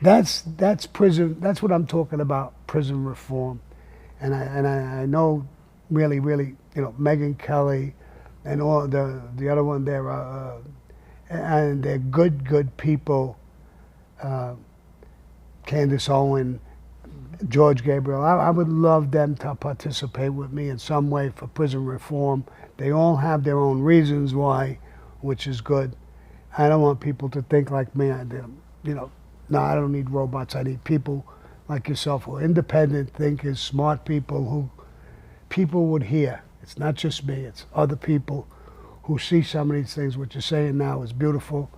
That's prison. That's what I'm talking about. Prison reform, and I know really, Megyn Kelly, and all the other one there, and they're good people. Candace Owen, George Gabriel. I would love them to participate with me in some way for prison reform. They all have their own reasons why, which is good. I don't want people to think like me. No, I don't need robots. I need people like yourself who are independent thinkers, smart people who people would hear. It's not just me, it's other people who see some of these things. What you're saying now is beautiful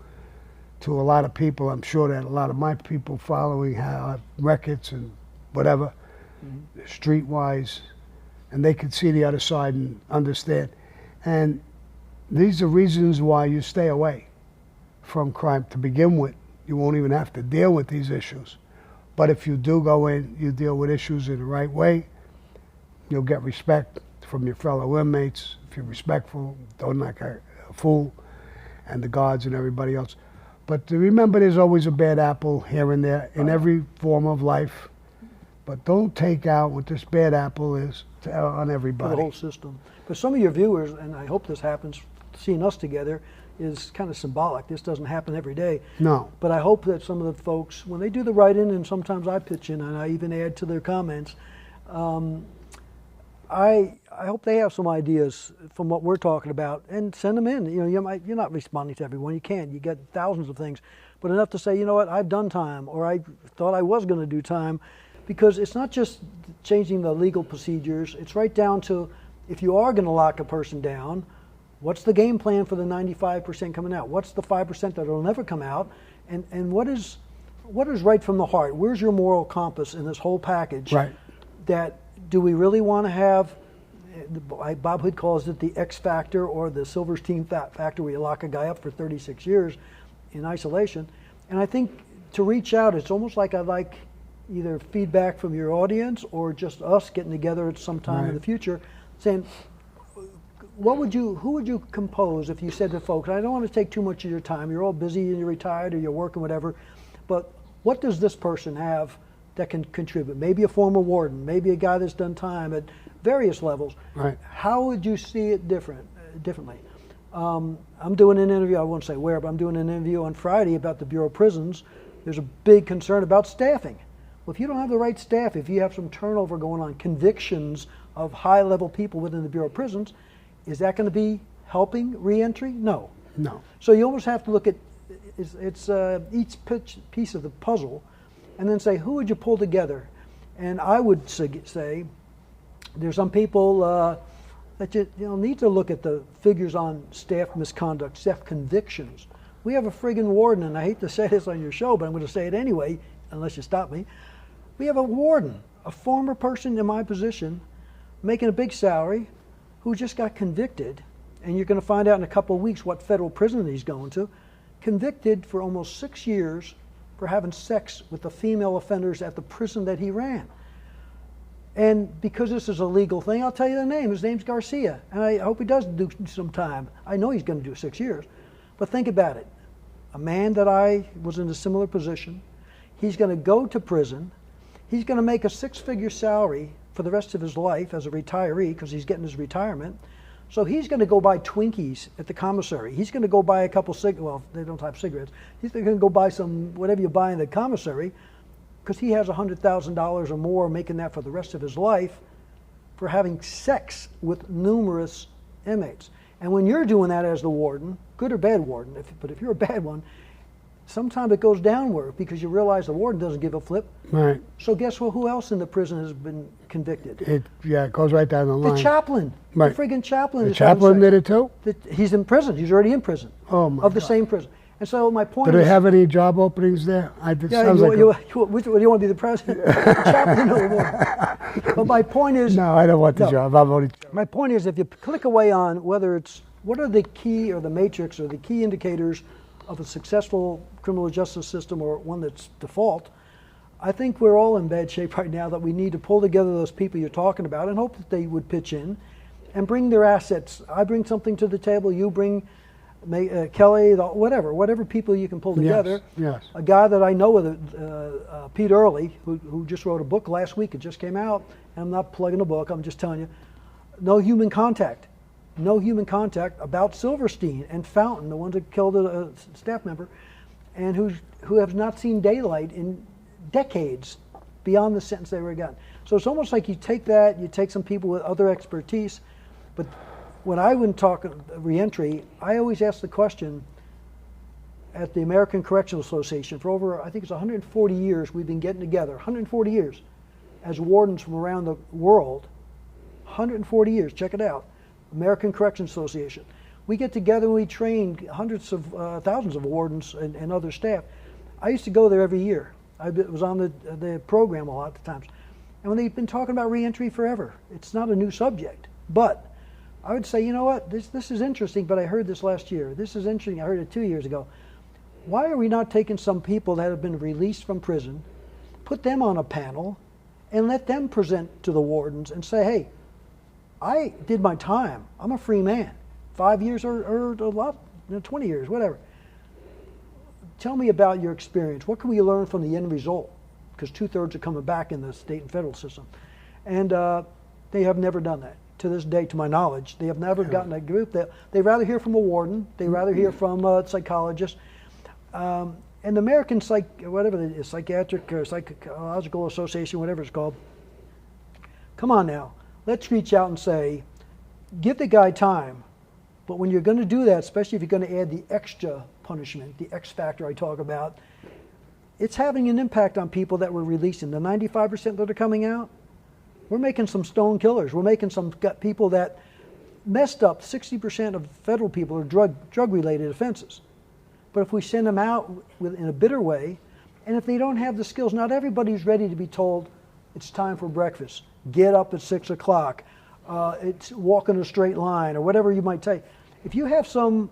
to a lot of people. I'm sure that a lot of my people following have records and whatever, streetwise, and they can see the other side and understand. And these are reasons why you stay away from crime to begin with. You won't even have to deal with these issues. But if you do go in, you deal with issues in the right way, you'll get respect from your fellow inmates. If you're respectful, don't act like a fool, and the guards and everybody else. But remember, there's always a bad apple here and there in every form of life. But don't take out what this bad apple is on everybody. For the whole system. But some of your viewers, and I hope this happens, seeing us together, is kind of symbolic. This doesn't happen every day. No. But I hope that some of the folks, when they do the write-in, and sometimes I pitch in and I even add to their comments, I hope they have some ideas from what we're talking about and send them in. You're not responding to everyone. You can't. You get thousands of things. But enough to say, you know what, I've done time, or I thought I was going to do time, because it's not just changing the legal procedures. It's right down to, if you are going to lock a person down, what's the game plan for the 95% coming out? What's the 5% that will never come out? And what is right from the heart? Where's your moral compass in this whole package? Right. That do we really want to have, Bob Hood calls it the X factor, or the Silverstein factor, where you lock a guy up for 36 years in isolation. And I think to reach out, it's almost like I'd like either feedback from your audience or just us getting together at some time in the future, saying, who would you compose if you said to folks, I don't want to take too much of your time, you're all busy and you're retired or you're working, whatever, but what does this person have that can contribute? Maybe a former warden, maybe a guy that's done time at various levels. Right. How would you see it differently? I'm doing an interview, I won't say where, but I'm doing an interview on Friday about the Bureau of Prisons. There's a big concern about staffing. Well, if you don't have the right staff, if you have some turnover going on, convictions of high-level people within the Bureau of Prisons, is that going to be helping reentry? No. No. So you almost have to look at each piece of the puzzle, and then say, who would you pull together? And I would say there's some people that you need to look at the figures on staff misconduct, staff convictions. We have a friggin' warden, and I hate to say this on your show, but I'm going to say it anyway, unless you stop me. We have a warden, a former person in my position, making a big salary, who just got convicted, and you're going to find out in a couple of weeks what federal prison he's going to, convicted for almost 6 years for having sex with the female offenders at the prison that he ran. And because this is a legal thing, I'll tell you the name. His name's Garcia, and I hope he does do some time. I know he's going to do 6 years. But think about it. A man that I was in a similar position, he's going to go to prison. He's going to make a six-figure salary for the rest of his life as a retiree, because he's getting his retirement. So he's going to go buy Twinkies at the commissary. He's going to go buy a couple well, they don't have cigarettes. He's going to go buy some, whatever you buy in the commissary, because he has $100,000 or more, making that for the rest of his life for having sex with numerous inmates. And when you're doing that as the warden, good or bad warden, but if you're a bad one, sometimes it goes downward, because you realize the warden doesn't give a flip. Right. So guess what? Who else in the prison has been convicted? It goes right down the line. The chaplain. Right. The friggin' chaplain. The chaplain did it too? He's in prison. He's already in prison. Oh my Of the God. same prison. And so my point is... Do they have any job openings there? Yeah, you want to be the president? The chaplain or the warden? But my point is... No, I don't want the job. I'm only... My point is, if you click away on whether it's... What are the key, or the matrix, or the key indicators of a successful criminal justice system, or one that's default, I think we're all in bad shape right now, that we need to pull together those people you're talking about and hope that they would pitch in and bring their assets. I bring something to the table, you bring Kelly, whatever people you can pull together. Yes. A guy that I know, Pete Early, who just wrote a book last week. It just came out. And I'm not plugging a book. I'm just telling you, no human contact about Silverstein and Fountain, the ones that killed a staff member, and who have not seen daylight in decades beyond the sentence they were gotten. So it's almost like you take some people with other expertise, but when I would talk reentry, I always ask the question at the American Correctional Association for over, I think it's 140 years we've been getting together, 140 years, as wardens from around the world, 140 years, check it out, American Correctional Association. We get together and we train hundreds of thousands of wardens and other staff. I used to go there every year. I was on the program a lot of times. And when they've been talking about reentry forever, it's not a new subject. But I would say, you know what, this is interesting, but I heard this last year. This is interesting, I heard it 2 years ago. Why are we not taking some people that have been released from prison, put them on a panel, and let them present to the wardens and say, hey, I did my time. I'm a free man. 5 years or a lot, 20 years, whatever. Tell me about your experience. What can we learn from the end result? Because 2/3 are coming back in the state and federal system. And they have never done that. To this day, to my knowledge, they have never gotten a group that they rather hear from a warden, they rather hear from a psychologist. And the American Psychiatric or Psychological Association, whatever it's called, come on now, let's reach out and say, give the guy time, but when you're going to do that, especially if you're going to add the extra punishment, the X factor I talk about, it's having an impact on people that we're releasing. The 95% that are coming out, we're making some stone killers. We're making some people that messed up. 60% of federal people are drug-related offenses. But if we send them out in a bitter way, and if they don't have the skills, not everybody's ready to be told it's time for breakfast, get up at 6 o'clock, it's walk in a straight line, or whatever you might say. If you have some,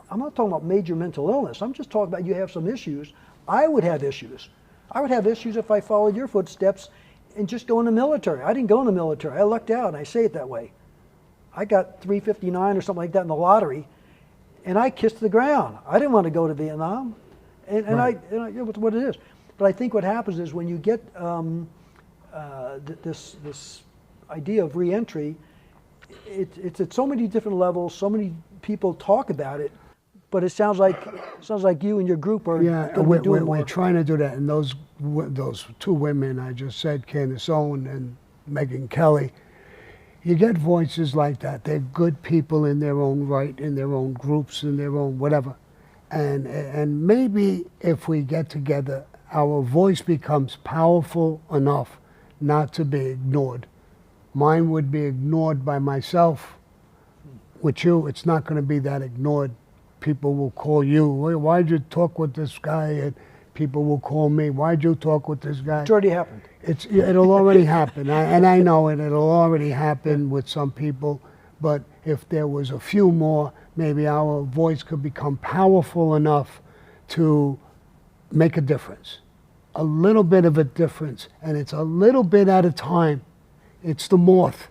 I'm not talking about major mental illness, I'm just talking about you have some issues. I would have issues. I would have issues if I followed your footsteps and just go in the military. I didn't go in the military. I lucked out, and I say it that way. I got 359 or something like that in the lottery, and I kissed the ground. I didn't want to go to Vietnam, and right. I know what it is. But I think what happens is when you get this idea of reentry, it's at so many different levels. So many people talk about it, but it sounds like you and your group are doing we're trying to do that. And those two women I just said, Candace Owen and Megan Kelly, you get voices like that. They're good people in their own right, in their own groups, in their own whatever. And maybe if we get together, our voice becomes powerful enough not to be ignored. Mine would be ignored by myself. With you, it's not going to be that ignored. People will call you, why'd you talk with this guy? And people will call me, why'd you talk with this guy? It's already happened. It'll already happen, and I know it'll already happen with some people, but if there was a few more, maybe our voice could become powerful enough to make a difference. A little bit of a difference, and it's a little bit at a time. It's the moth,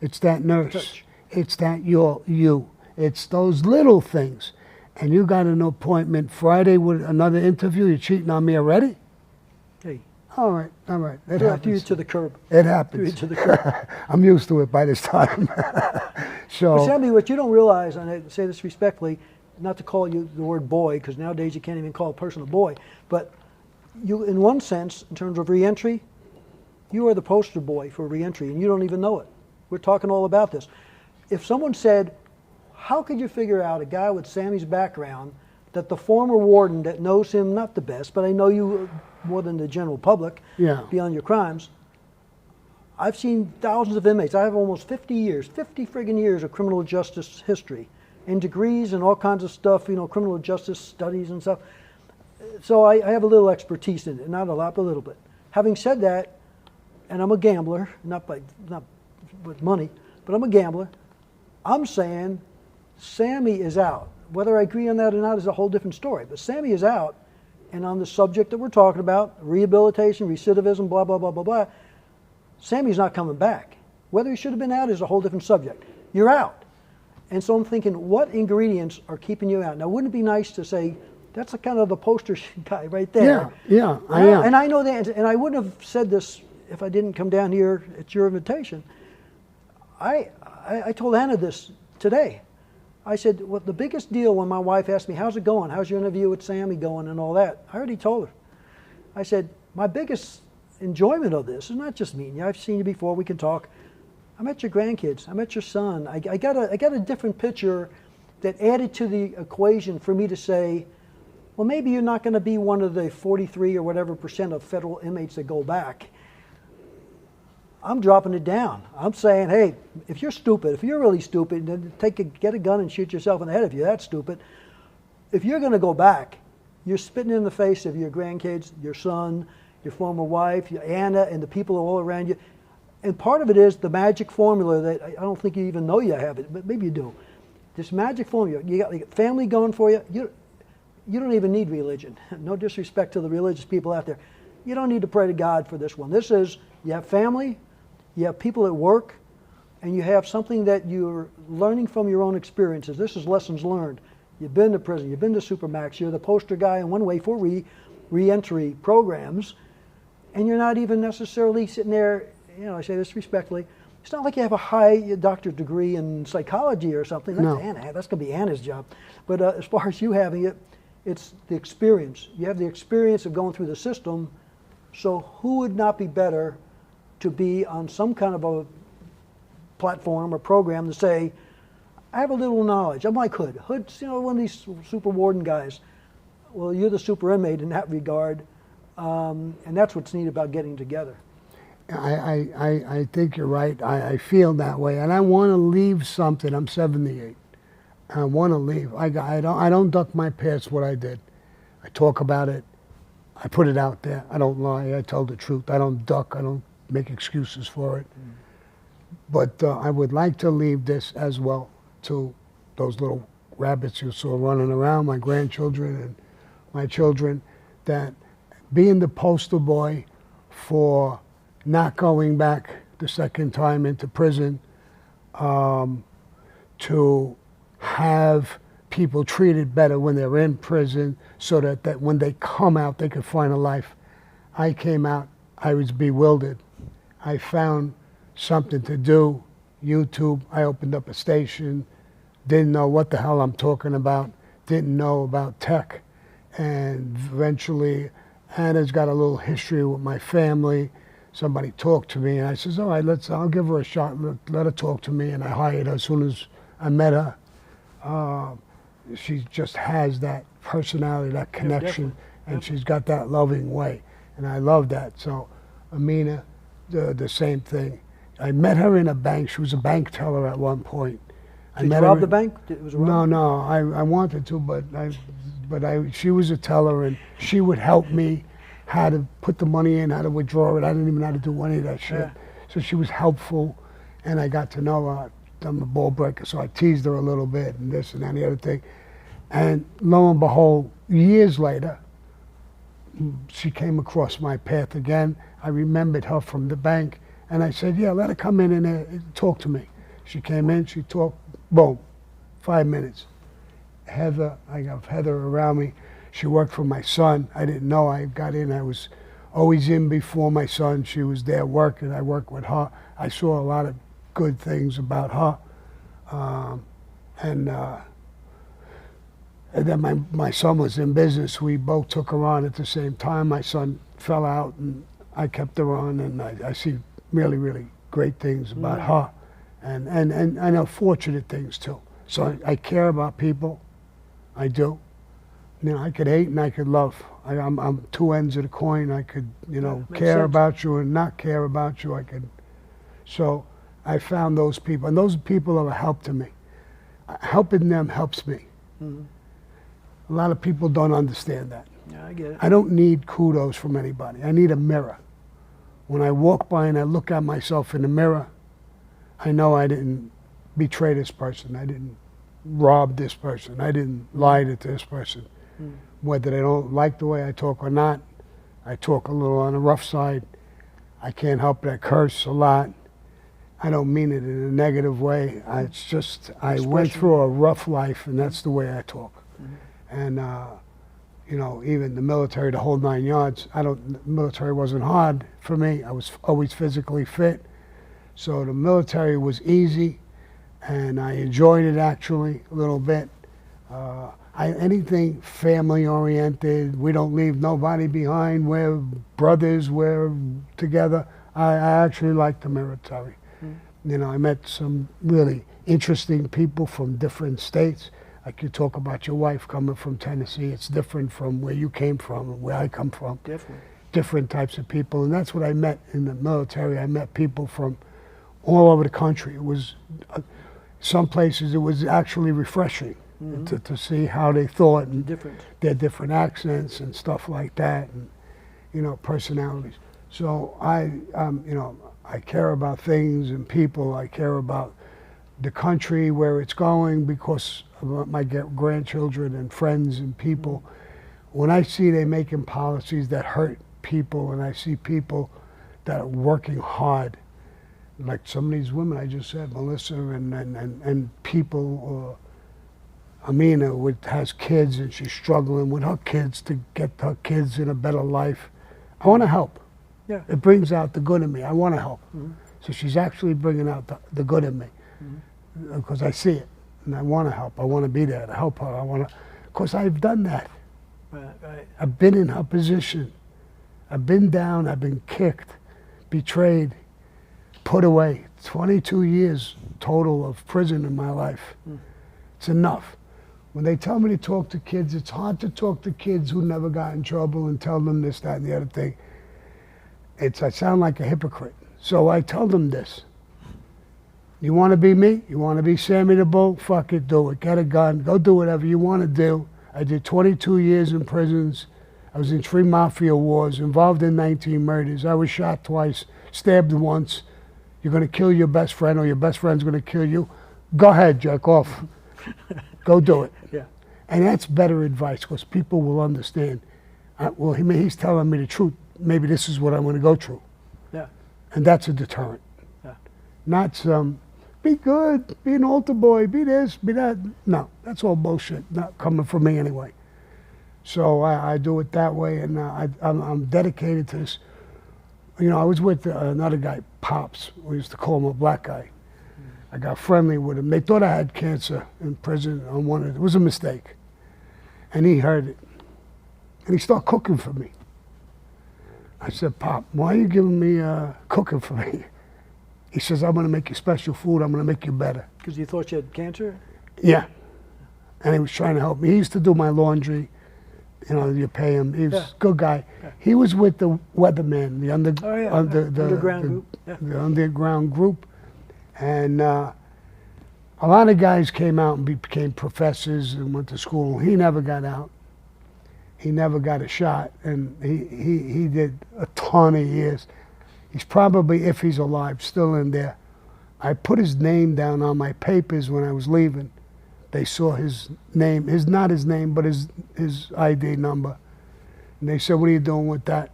it's that nurse, Touch. It's that you. It's those little things. And you got an appointment Friday with another interview, you're cheating on me already? Hey. All right. It Threw happens. you to the curb. It happens. Threw you to the curb. I'm used to it by this time. So, But Sammy, what you don't realize, and I say this respectfully, not to call you the word boy, because nowadays you can't even call a person a boy, but you, in one sense, in terms of reentry, you are the poster boy for reentry, and you don't even know it. We're talking all about this. If someone said, how could you figure out a guy with Sammy's background, that the former warden that knows him, not the best, but I know you more than the general public, beyond your crimes, I've seen thousands of inmates. I have almost 50 friggin' years of criminal justice history, and degrees and all kinds of stuff, criminal justice studies and stuff. So I have a little expertise in it, not a lot, but a little bit. Having said that, and I'm a gambler, not with money, but I'm a gambler, I'm saying Sammy is out. Whether I agree on that or not is a whole different story, but Sammy is out, and on the subject that we're talking about, rehabilitation, recidivism, blah, blah, blah, blah, blah, Sammy's not coming back. Whether he should have been out is a whole different subject. You're out. And so I'm thinking, what ingredients are keeping you out? Now, wouldn't it be nice to say, that's a kind of the poster guy right there. Yeah, I am. And I know that, and I wouldn't have said this if I didn't come down here at your invitation. I told Anna this today. I said, well, the biggest deal when my wife asked me, how's it going? How's your interview with Sammy going and all that? I already told her. I said, my biggest enjoyment of this is not just meeting you. I've seen you before. We can talk. I met your grandkids. I met your son. I got a different picture that added to the equation for me to say, well, maybe you're not going to be one of the 43 or whatever % of federal inmates that go back. I'm dropping it down. I'm saying, hey, if you're stupid, if you're really stupid, then get a gun and shoot yourself in the head if you're that stupid. If you're going to go back, you're spitting in the face of your grandkids, your son, your former wife, your Anna, and the people all around you. And part of it is the magic formula that I don't think you even know you have it, but maybe you do. This magic formula, you got family going for you. You don't even need religion. No disrespect to the religious people out there. You don't need to pray to God for this one. This is, you have family, you have people at work, and you have something that you're learning from your own experiences. This is lessons learned. You've been to prison, you've been to Supermax, you're the poster guy in one way for re-entry programs, and you're not even necessarily sitting there, I say this respectfully, it's not like you have a high doctorate degree in psychology or something. That's No. Anna. That's going to be Anna's job. But as far as you having it, it's the experience. You have the experience of going through the system, so who would not be better to be on some kind of a platform or program to say, I have a little knowledge. I'm like Hood. Hood's, one of these super warden guys. Well, you're the super inmate in that regard, and that's what's neat about getting together. I think you're right. I feel that way, and I want to leave something. I'm 78. I want to leave. I don't duck my past what I did. I talk about it. I put it out there. I don't lie. I tell the truth. I don't duck. I don't make excuses for it. But I would like to leave this as well to those little rabbits you saw running around, my grandchildren and my children, that being the poster boy for not going back the second time into prison, to have people treated better when they're in prison so that when they come out they could find a life. I came out, I was bewildered. I found something to do, YouTube, I opened up a station, didn't know what the hell I'm talking about, didn't know about tech, and eventually Anna's got a little history with my family. Somebody talked to me and I says, all right, I'll give her a shot, let her talk to me, and I hired her as soon as I met her. She just has that personality, that connection, and she's got that loving way, and I love that. So Amina, the same thing. I met her in a bank. She was a bank teller at one point. Did you rob the bank? No, I wanted to, but she was a teller, and she would help me how to put the money in, how to withdraw it. I didn't even know how to do any of that shit. Yeah. So she was helpful, and I got to know her. I'm a ball breaker, so I teased her a little bit and this and that and the other thing. And lo and behold, years later, she came across my path again. I remembered her from the bank, and I said, yeah, let her come in and talk to me. She came in, she talked, boom, 5 minutes. Heather, I got Heather around me. She worked for my son. I didn't know. I got in. I was always in before my son. She was there working. I worked with her. I saw a lot of good things about her. And then my son was in business. We both took her on at the same time. My son fell out, and I kept her on, and I see really, really great things about her. And I know fortunate things, too. So I care about people. I do. I could hate and I could love. I'm two ends of the coin. I could, care about you and not care about you. I could. So I found those people, and those people are a help to me. Helping them helps me. Mm-hmm. A lot of people don't understand that. Yeah, I get it. I don't need kudos from anybody. I need a mirror. When I walk by and I look at myself in the mirror, I know I didn't betray this person. I didn't rob this person. I didn't lie to this person. Mm. Whether they don't like the way I talk or not, I talk a little on the rough side. I can't help it. I curse a lot. I don't mean it in a negative way. It's just I went through a rough life, and that's the way I talk. And you know, even the military, the whole 9 yards. The military wasn't hard for me. I was always physically fit, so the military was easy, and I enjoyed it actually a little bit. Anything family oriented. We don't leave nobody behind. We're brothers. We're together. I actually like the military. You know, I met some really interesting people from different states. Like you talk about your wife coming from Tennessee, it's different from where you came from and where I come from. Definitely. Different types of people, and that's what I met in the military. I met people from all over the country. It was, some places it was actually refreshing to see how they thought and their different accents and stuff like that, and, you know, personalities. So you know, I care about things and people. I care about the country, where it's going, because of my grandchildren and friends and people. When I see they making policies that hurt people, and I see people that are working hard, like some of these women I just said, Melissa and people, Amina has kids, and she's struggling with her kids to get her kids in a better life. I want to help. Yeah. It brings out the good in me. I want to help. So she's actually bringing out the good in me, because I see it, and I want to help. I want to be there to help her. I want to, because I've done that. Right. I've been in her position. I've been down. I've been kicked, betrayed, put away. 22 years total of prison in my life. It's enough. When they tell me to talk to kids, it's hard to talk to kids who never got in trouble and tell them this, that, and the other thing. I sound like a hypocrite. So I tell them this. You want to be me? You want to be Sammy the Bull? Fuck it, do it. Get a gun. Go do whatever you want to do. I did 22 years in prisons. I was in 3 mafia wars, involved in 19 murders. I was shot twice, stabbed once. You're going to kill your best friend, or your best friend's going to kill you. Go ahead, jerk off. Go do it. Yeah. And that's better advice, because people will understand. Well, he's telling me the truth. Maybe this is what I'm going to go through. Yeah. And that's a deterrent. Yeah. Not some, be good, be an altar boy, be this, be that. No, that's all bullshit, not coming from me anyway. So I do it that way, and I'm dedicated to this. You know, I was with another guy, Pops. We used to call him a black guy. I got friendly with him. They thought I had cancer in prison. It was a mistake. And he heard it. And he started cooking for me. I said, Pop, why are you giving me cooking for me? He says, I'm going to make you special food. I'm going to make you better. Because you thought you had cancer? Yeah. And he was trying to help me. He used to do my laundry. You know, you pay him. He was a good guy. Yeah. He was with the Weatherman, the underground group. Yeah. The underground group. And a lot of guys came out and became professors and went to school. He never got out. He never got a shot, and he did a ton of years. He's probably, if he's alive, still in there. I put his name down on my papers when I was leaving. They saw his name, not his name, but his ID number. And they said, what are you doing with that?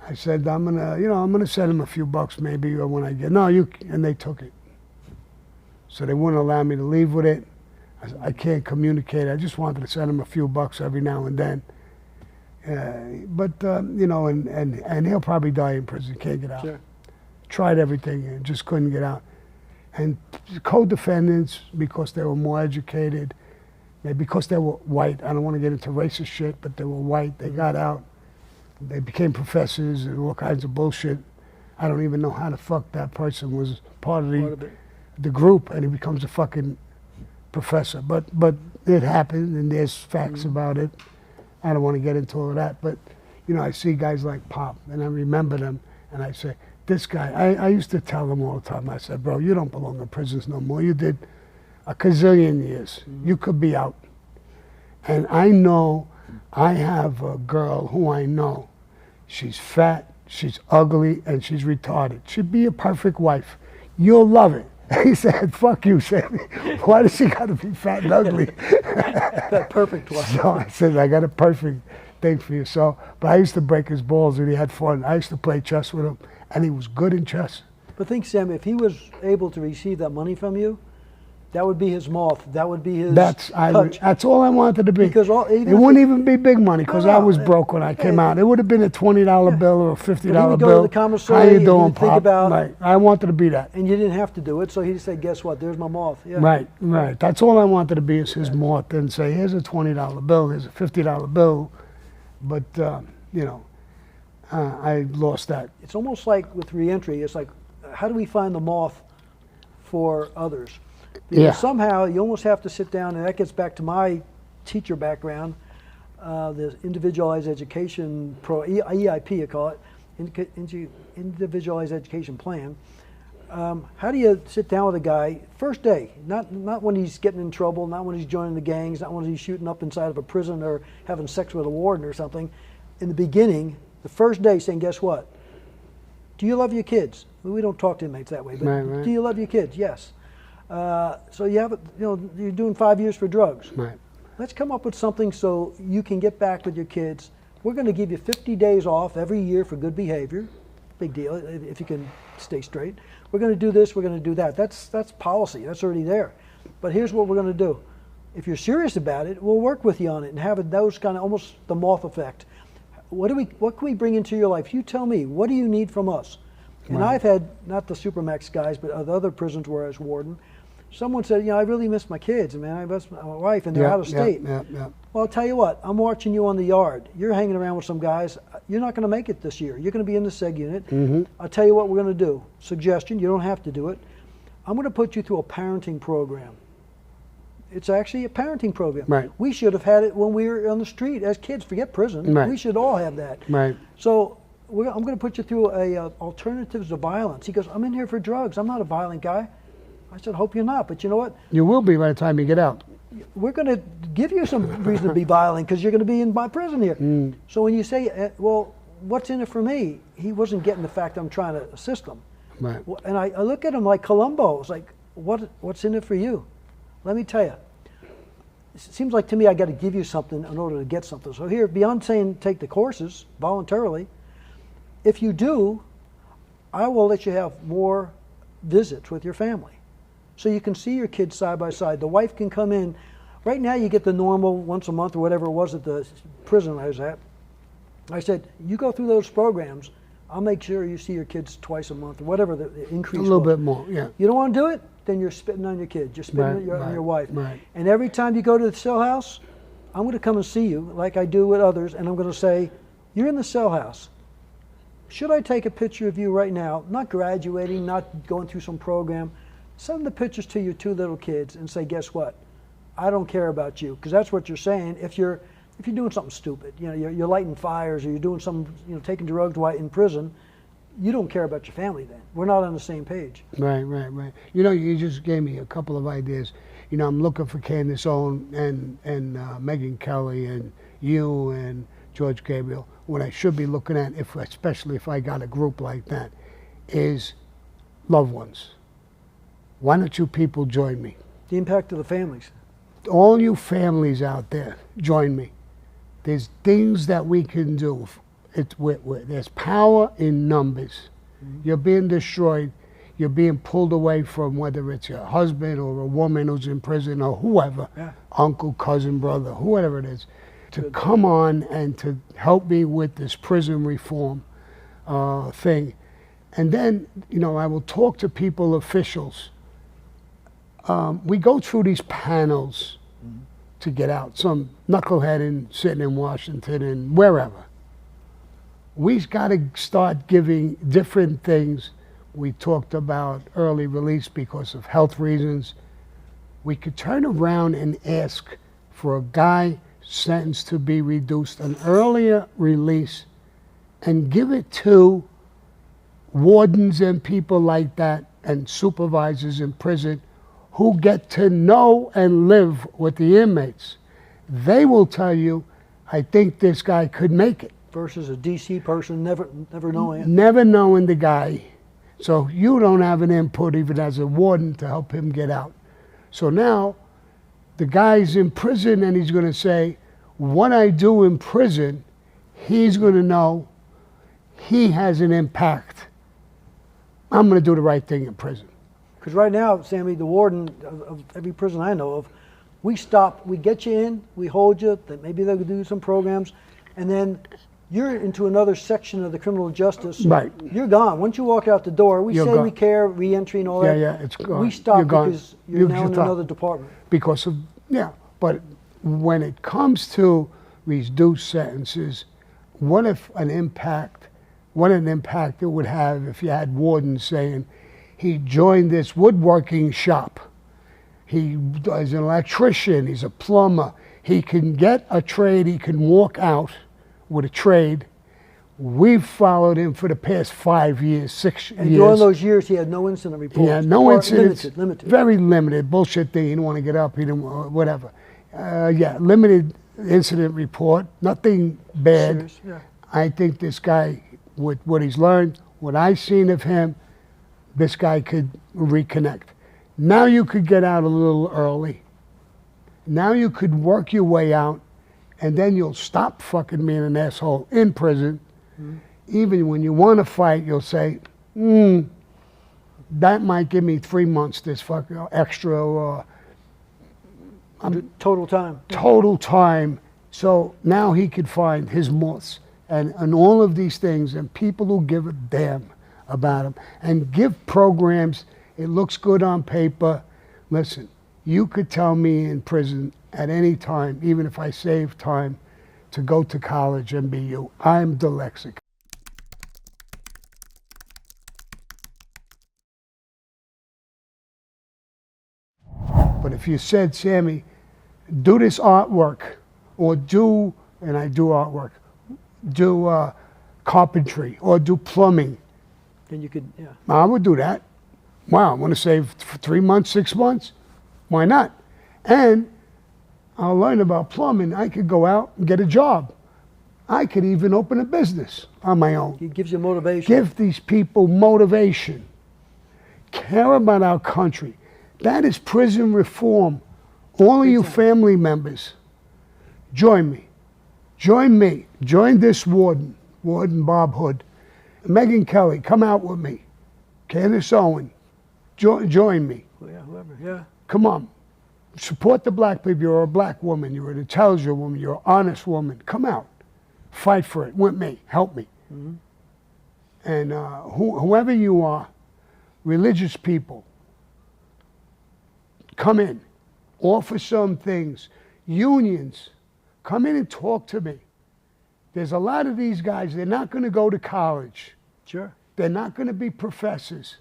I said, I'm gonna send him a few bucks maybe, or when I get, and they took it. So they wouldn't allow me to leave with it. I can't communicate. I just wanted to send him a few bucks every now and then. You know, and he'll probably die in prison, can't get out. Sure. Tried everything and just couldn't get out. And co-defendants, because they were more educated, because they were white, I don't want to get into racist shit, but they were white, they got out. They became professors and all kinds of bullshit. I don't even know how the fuck that person was part of the group, and he becomes a fucking professor. But it happened, and there's facts about it. I don't want to get into all of that, but you know, I see guys like Pop, and I remember them, and I say, this guy, I used to tell them all the time, I said, bro, you don't belong in prisons no more. You did a gazillion years. You could be out. And I know I have a girl who I know. She's fat, she's ugly, and she's retarded. She'd be a perfect wife. You'll love it. He said, fuck you, Sammy. Why does she got to be fat and ugly? That perfect one. So I said, I got a perfect thing for you. So, but I used to break his balls and he had fun. I used to play chess with him, and he was good in chess. But think, Sam, if he was able to receive that money from you, that would be his moth. That would be his touch. That's all I wanted to be. Because it wouldn't even be big money because I was broke when I came out. It would have been a $20 bill or a $50 bill. He would go to the commissary. How you doing, Pop? Think about, right. I wanted to be that. And you didn't have to do it, so he'd say, guess what, there's my moth. Yeah. Right. That's all I wanted to be is his moth and say, here's a $20 bill, here's a $50 bill. But, I lost that. It's almost like with reentry, it's like, how do we find the moth for others? Because somehow you almost have to sit down, and that gets back to my teacher background, the individualized education EIP, you call it, individualized education plan. How do you sit down with a guy first day, not when he's getting in trouble, not when he's joining the gangs, not when he's shooting up inside of a prison or having sex with a warden or something. In the beginning, the first day, saying, guess what? Do you love your kids? Well, we don't talk to inmates that way, but right. Do you love your kids? Yes. So you have, you're doing 5 years for drugs. Right. Let's come up with something so you can get back with your kids. We're going to give you 50 days off every year for good behavior. Big deal, if you can stay straight. We're going to do this, we're going to do that. That's policy, that's already there. But here's what we're going to do. If you're serious about it, we'll work with you on it and have those kind of almost the moth effect. What can we bring into your life? You tell me, what do you need from us? And I've had, not the Supermax guys, but other prisons where I was warden, someone said, I really miss my kids, man. I miss my wife, and they're out of state. Well, I'll tell you what, I'm watching you on the yard. You're hanging around with some guys. You're not going to make it this year. You're going to be in the seg unit. I'll tell you what we're going to do. Suggestion, you don't have to do it. I'm going to put you through a parenting program. It's actually a parenting program. Right. We should have had it when we were on the street as kids. Forget prison. Right. We should all have that. Right. So I'm going to put you through alternatives to violence. He goes, I'm in here for drugs. I'm not a violent guy. I said, hope you're not. But you know what? You will be by the time you get out. We're going to give you some reason to be violent because you're going to be in my prison here. So when you say, well, what's in it for me? He wasn't getting the fact I'm trying to assist him. Right. And I look at him like Columbo. It's like, what's in it for you? Let me tell you. It seems like to me I got to give you something in order to get something. So here, beyond saying take the courses voluntarily, if you do, I will let you have more visits with your family. So you can see your kids side by side. The wife can come in. Right now you get the normal once a month or whatever it was at the prison I was at. I said, you go through those programs, I'll make sure you see your kids twice a month or whatever the increase was. A little bit more, yeah. You don't want to do it? Then you're spitting on your kid. You're spitting on your wife. Right. And every time you go to the cell house, I'm going to come and see you like I do with others, and I'm going to say, you're in the cell house. Should I take a picture of you right now, not graduating, not going through some program, send the pictures to your two little kids and say, guess what? I don't care about you, because that's what you're saying. If you're doing something stupid, you're lighting fires or you're doing some, taking drugs while in prison, you don't care about your family then. We're not on the same page. Right. You just gave me a couple of ideas. I'm looking for Candace Owen and Megan Kelly and you and George Gabriel. What I should be looking at, especially if I got a group like that, is loved ones. Why don't you people join me? The impact of the families. All you families out there, join me. There's things that we can do. There's power in numbers. You're being destroyed. You're being pulled away from whether it's your husband or a woman who's in prison or whoever, uncle, cousin, brother, whoever it is, to come on and to help me with this prison reform thing. And then, I will talk to people, officials. We go through these panels to get out. Some knucklehead sitting in Washington and wherever. We've got to start giving different things. We talked about early release because of health reasons. We could turn around and ask for a guy sentenced to be reduced an earlier release and give it to wardens and people like that and supervisors in prison who get to know and live with the inmates. They will tell you, I think this guy could make it. Versus a DC person never knowing it. Never knowing the guy. So you don't have an input even as a warden to help him get out. So now the guy's in prison and he's going to say, what I do in prison, he's going to know he has an impact I'm going to do the right thing in prison. Because right now, Sammy, the warden of every prison I know of, we get you in, we hold you, that maybe they'll do some programs, and then you're into another section of the criminal justice. Right. You're gone. Once you walk out the door, we You're say gone. we care, re-entry and all that. Yeah, it's gone. We stop You're gone. because you're now in gone. another department. Because of, but when it comes to reduced sentences, what an impact it would have if you had wardens saying, he joined this woodworking shop. He's an electrician, he's a plumber. He can get a trade, he can walk out with a trade. We've followed him for the past 5 years, 6 years. And during those years, he had no incident reports. He had no incidents. Limited. Very limited. Bullshit thing. He didn't want to get up. He didn't whatever. Limited incident report. Nothing bad. Serious, yeah. I think this guy, with what he's learned, what I've seen of him, this guy could reconnect. Now you could get out a little early. Now you could work your way out, and then you'll stop fucking being an asshole in prison. Mm-hmm. Even when you want to fight, you'll say, that might give me 3 months, this fucking extra, or total time. Total time. So now he could find his moths and all of these things, and people who give a damn about him, and give programs. It looks good on paper. Listen, you could tell me in prison at any time, even if I save time, to go to college and be you. I'm dyslexic. But if you said, Sammy, do this artwork, or and I do artwork, do carpentry, or do plumbing. Then you could, yeah. I would do that. Wow, I want to save 3 months, 6 months? Why not? And I'll learn about plumbing. I could go out and get a job. I could even open a business on my own. It gives you motivation. Give these people motivation. Care about our country. That is prison reform. All of you family members, join me. Join me. Join this Warden Bob Hood. Megan Kelly, come out with me. Candace Owen, join me. Well, yeah, whoever, yeah. Come on. Support the black people. You're a black woman. You're an intelligent woman. You're an honest woman. Come out. Fight for it with me. Help me. Mm-hmm. And whoever you are, religious people, come in. Offer some things. Unions, come in and talk to me. There's a lot of these guys, they're not going to go to college. Sure. They're not going to be professors.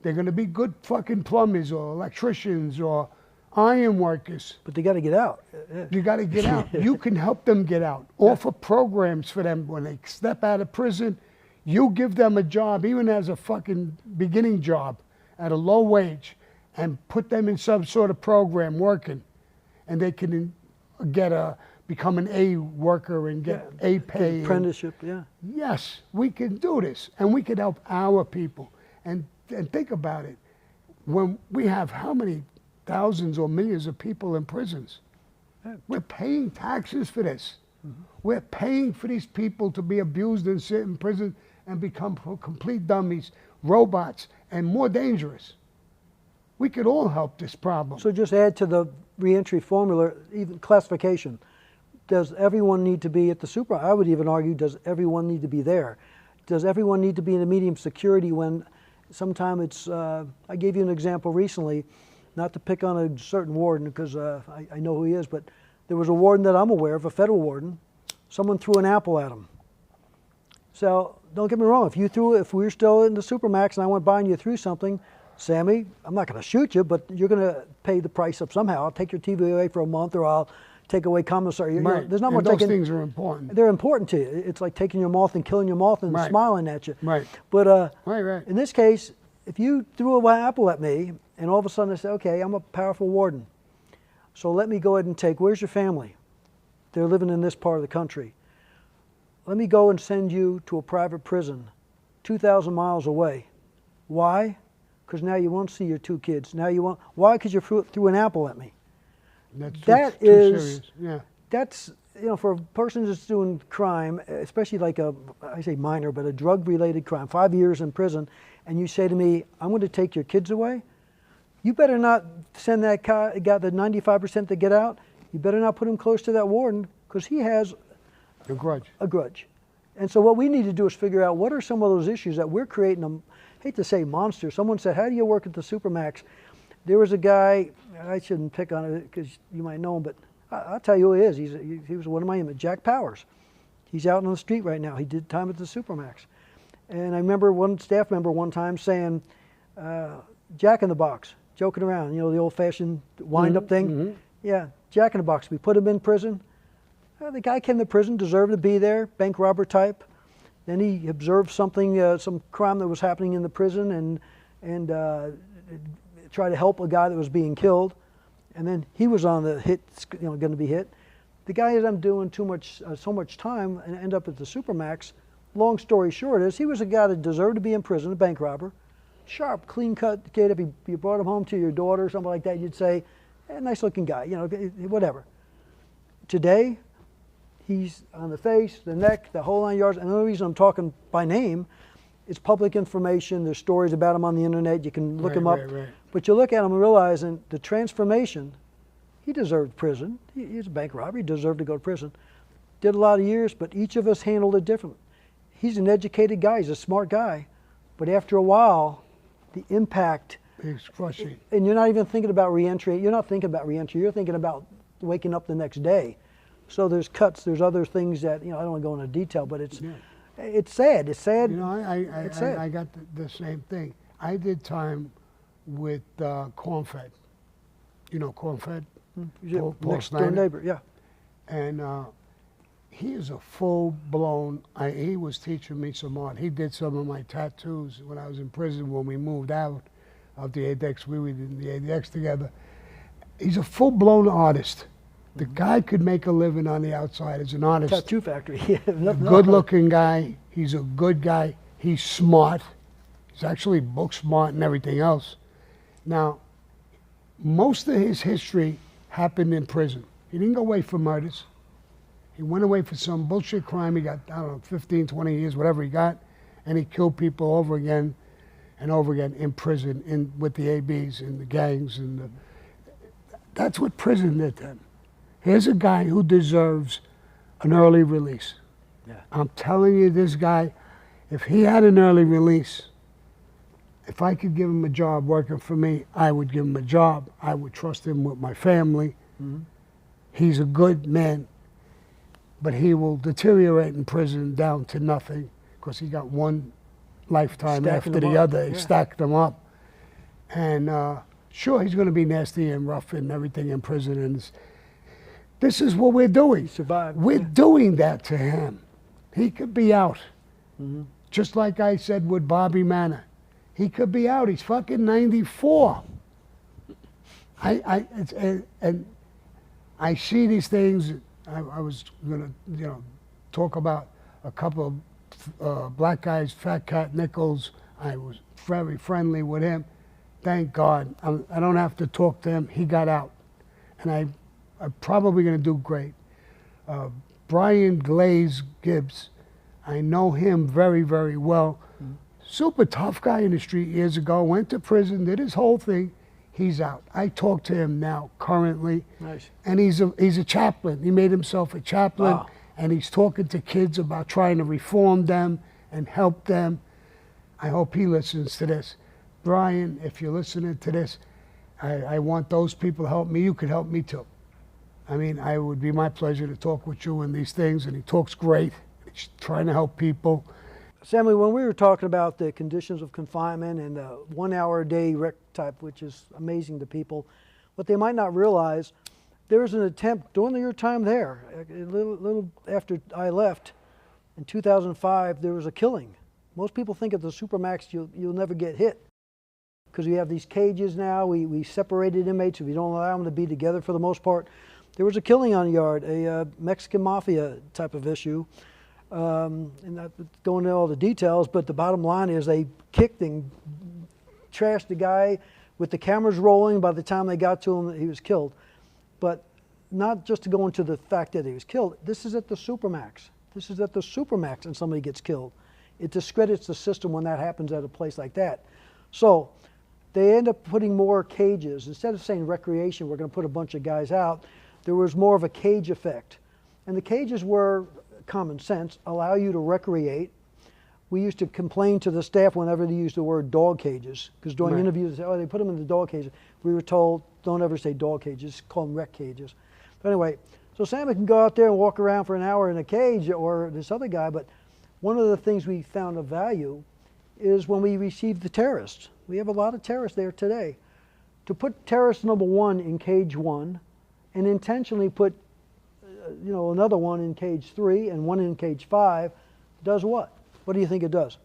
They're going to be good fucking plumbers or electricians or iron workers. But they got to get out. You got to get out. You can help them get out. Offer programs for them when they step out of prison. You give them a job, even as a fucking beginning job, at a low wage, and put them in some sort of program working, and they can become an A worker and get A pay. Apprenticeship, yeah. Yes, we can do this, and we can help our people. And think about it. When we have how many thousands or millions of people in prisons? We're paying taxes for this. Mm-hmm. We're paying for these people to be abused and sit in prison and become complete dummies, robots, and more dangerous. We could all help this problem. So just add to the reentry formula, even classification. Does everyone need to be at the super? I would even argue, does everyone need to be there? Does everyone need to be in a medium security when sometime it's, I gave you an example recently, not to pick on a certain warden because I know who he is, but there was a warden that I'm aware of, a federal warden. Someone threw an apple at him. So don't get me wrong, if we were still in the Supermax and I went by and you threw something, Sammy, I'm not going to shoot you, but you're going to pay the price up somehow. I'll take your TV away for a month, or I'll take away commissary. Right. You know, there's not and much those things are important. They're important to you. It's like taking your moth and killing your moth and right. smiling at you. Right. But right. in this case, if you threw an apple at me, and all of a sudden I say, okay, I'm a powerful warden, so let me go ahead and take, where's your family? They're living in this part of the country. Let me go and send you to a private prison 2,000 miles away. Why? Because now you won't see your 2 kids. Now you won't. Why? Because you threw an apple at me. That's too serious. Yeah. That's you know, for a person that's doing crime, especially like I say minor, but a drug-related crime, 5 years in prison, and you say to me, I'm going to take your kids away, you better not send that guy, got the 95% to get out, you better not put him close to that warden, because he has A grudge. a grudge. And so what we need to do is figure out what are some of those issues that we're creating, I hate to say monster. Someone said, how do you work at the Supermax? There was a guy, I shouldn't pick on it because you might know him, but I'll tell you who he is. He was one of my inmates, Jack Powers. He's out on the street right now. He did time at the Supermax. And I remember one staff member one time saying, Jack in the Box, joking around, you know, the old-fashioned wind-up thing. Mm-hmm. Yeah, Jack in the Box. We put him in prison. The guy came to prison, deserved to be there, bank robber type. Then he observed something, some crime that was happening in the prison, and tried to help a guy that was being killed. And then he was on the hit, you know, going to be hit. The guy ended up doing so much time and end up at the Supermax. Long story short is he was a guy that deserved to be in prison, a bank robber, sharp, clean-cut kid. If you brought him home to your daughter or something like that, you'd say, nice-looking guy, you know, whatever. Today, he's on the face, the neck, the whole 9 yards. And the only reason I'm talking by name is public information. There's stories about him on the internet. You can look him up. Right. But you look at him and realize the transformation, he deserved prison. He's a bank robber. He deserved to go to prison. Did a lot of years, but each of us handled it differently. He's an educated guy. He's a smart guy. But after a while, the impact. It's crushing. And you're not even thinking about reentry. You're not thinking about reentry. You're thinking about waking up the next day. So there's cuts. There's other things that, you know, I don't want to go into detail, but it's sad. It's sad. You know, It's sad. I got the same thing. I did time with corn-fed. You know corn-fed? Paul Next door Snyder. neighbor, yeah. And he is a full-blown, he was teaching me some art. He did some of my tattoos when I was in prison when we moved out of the ADX. We were in the ADX together. He's a full-blown artist. The guy could make a living on the outside as an artist. Tattoo factory. Good-looking guy. He's a good guy. He's smart. He's actually book smart and everything else. Now, most of his history happened in prison. He didn't go away for murders. He went away for some bullshit crime. He got, I don't know, 15, 20 years, whatever he got, and he killed people over again and over again in prison with the ABs and the gangs. That's what prison did to him. Here's a guy who deserves an early release. Yeah. I'm telling you, this guy, if he had an early release, if I could give him a job working for me, I would give him a job. I would trust him with my family. Mm-hmm. He's a good man, but he will deteriorate in prison down to nothing because he got one lifetime Stacking after them the up. other. He stacked them up. And sure, he's going to be nasty and rough and everything in prison. And this is what we're doing. He survived. We're doing that to him. He could be out. Mm-hmm. Just like I said with Bobby Manor. He could be out. He's fucking 94. And I see these things. I was going to, talk about a couple of black guys, Fat Cat Nichols. I was very friendly with him. Thank God. I don't have to talk to him. He got out. And I'm probably going to do great. Brian Glaze Gibbs, I know him very, very well. Mm-hmm. Super tough guy in the street years ago, went to prison, did his whole thing. He's out. I talk to him now, currently. Nice. And he's a chaplain. He made himself a chaplain. Wow. And he's talking to kids about trying to reform them and help them. I hope he listens to this. Brian, if you're listening to this, I want those people to help me. You could help me too. I mean, it would be my pleasure to talk with you in these things, and he talks great. He's trying to help people. Sammy, when we were talking about the conditions of confinement and the 1 hour a day rec type, which is amazing to people, what they might not realize, there was an attempt during your time there, a little after I left, in 2005, there was a killing. Most people think at the Supermax you'll never get hit because we have these cages now. We separated inmates. We don't allow them to be together for the most part. There was a killing on the yard, a Mexican mafia type of issue. And not going into all the details, but the bottom line is they kicked and trashed the guy with the cameras rolling. By the time they got to him, he was killed. But not just to go into the fact that he was killed, this is at the Supermax. This is at the Supermax and somebody gets killed. It discredits the system when that happens at a place like that. So they end up putting more cages. Instead of saying recreation, we're going to put a bunch of guys out, there was more of a cage effect. And the cages were common sense, allow you to recreate. We used to complain to the staff whenever they used the word dog cages, because during interviews they say, oh, they put them in the dog cages. We were told, don't ever say dog cages, call them rec cages. But anyway, so Sammy can go out there and walk around for an hour in a cage, or this other guy, but one of the things we found of value is when we received the terrorists. We have a lot of terrorists there today. To put terrorist number 1 in cage 1 and intentionally put another one in cage 3 and one in cage 5 does what? What do you think it does?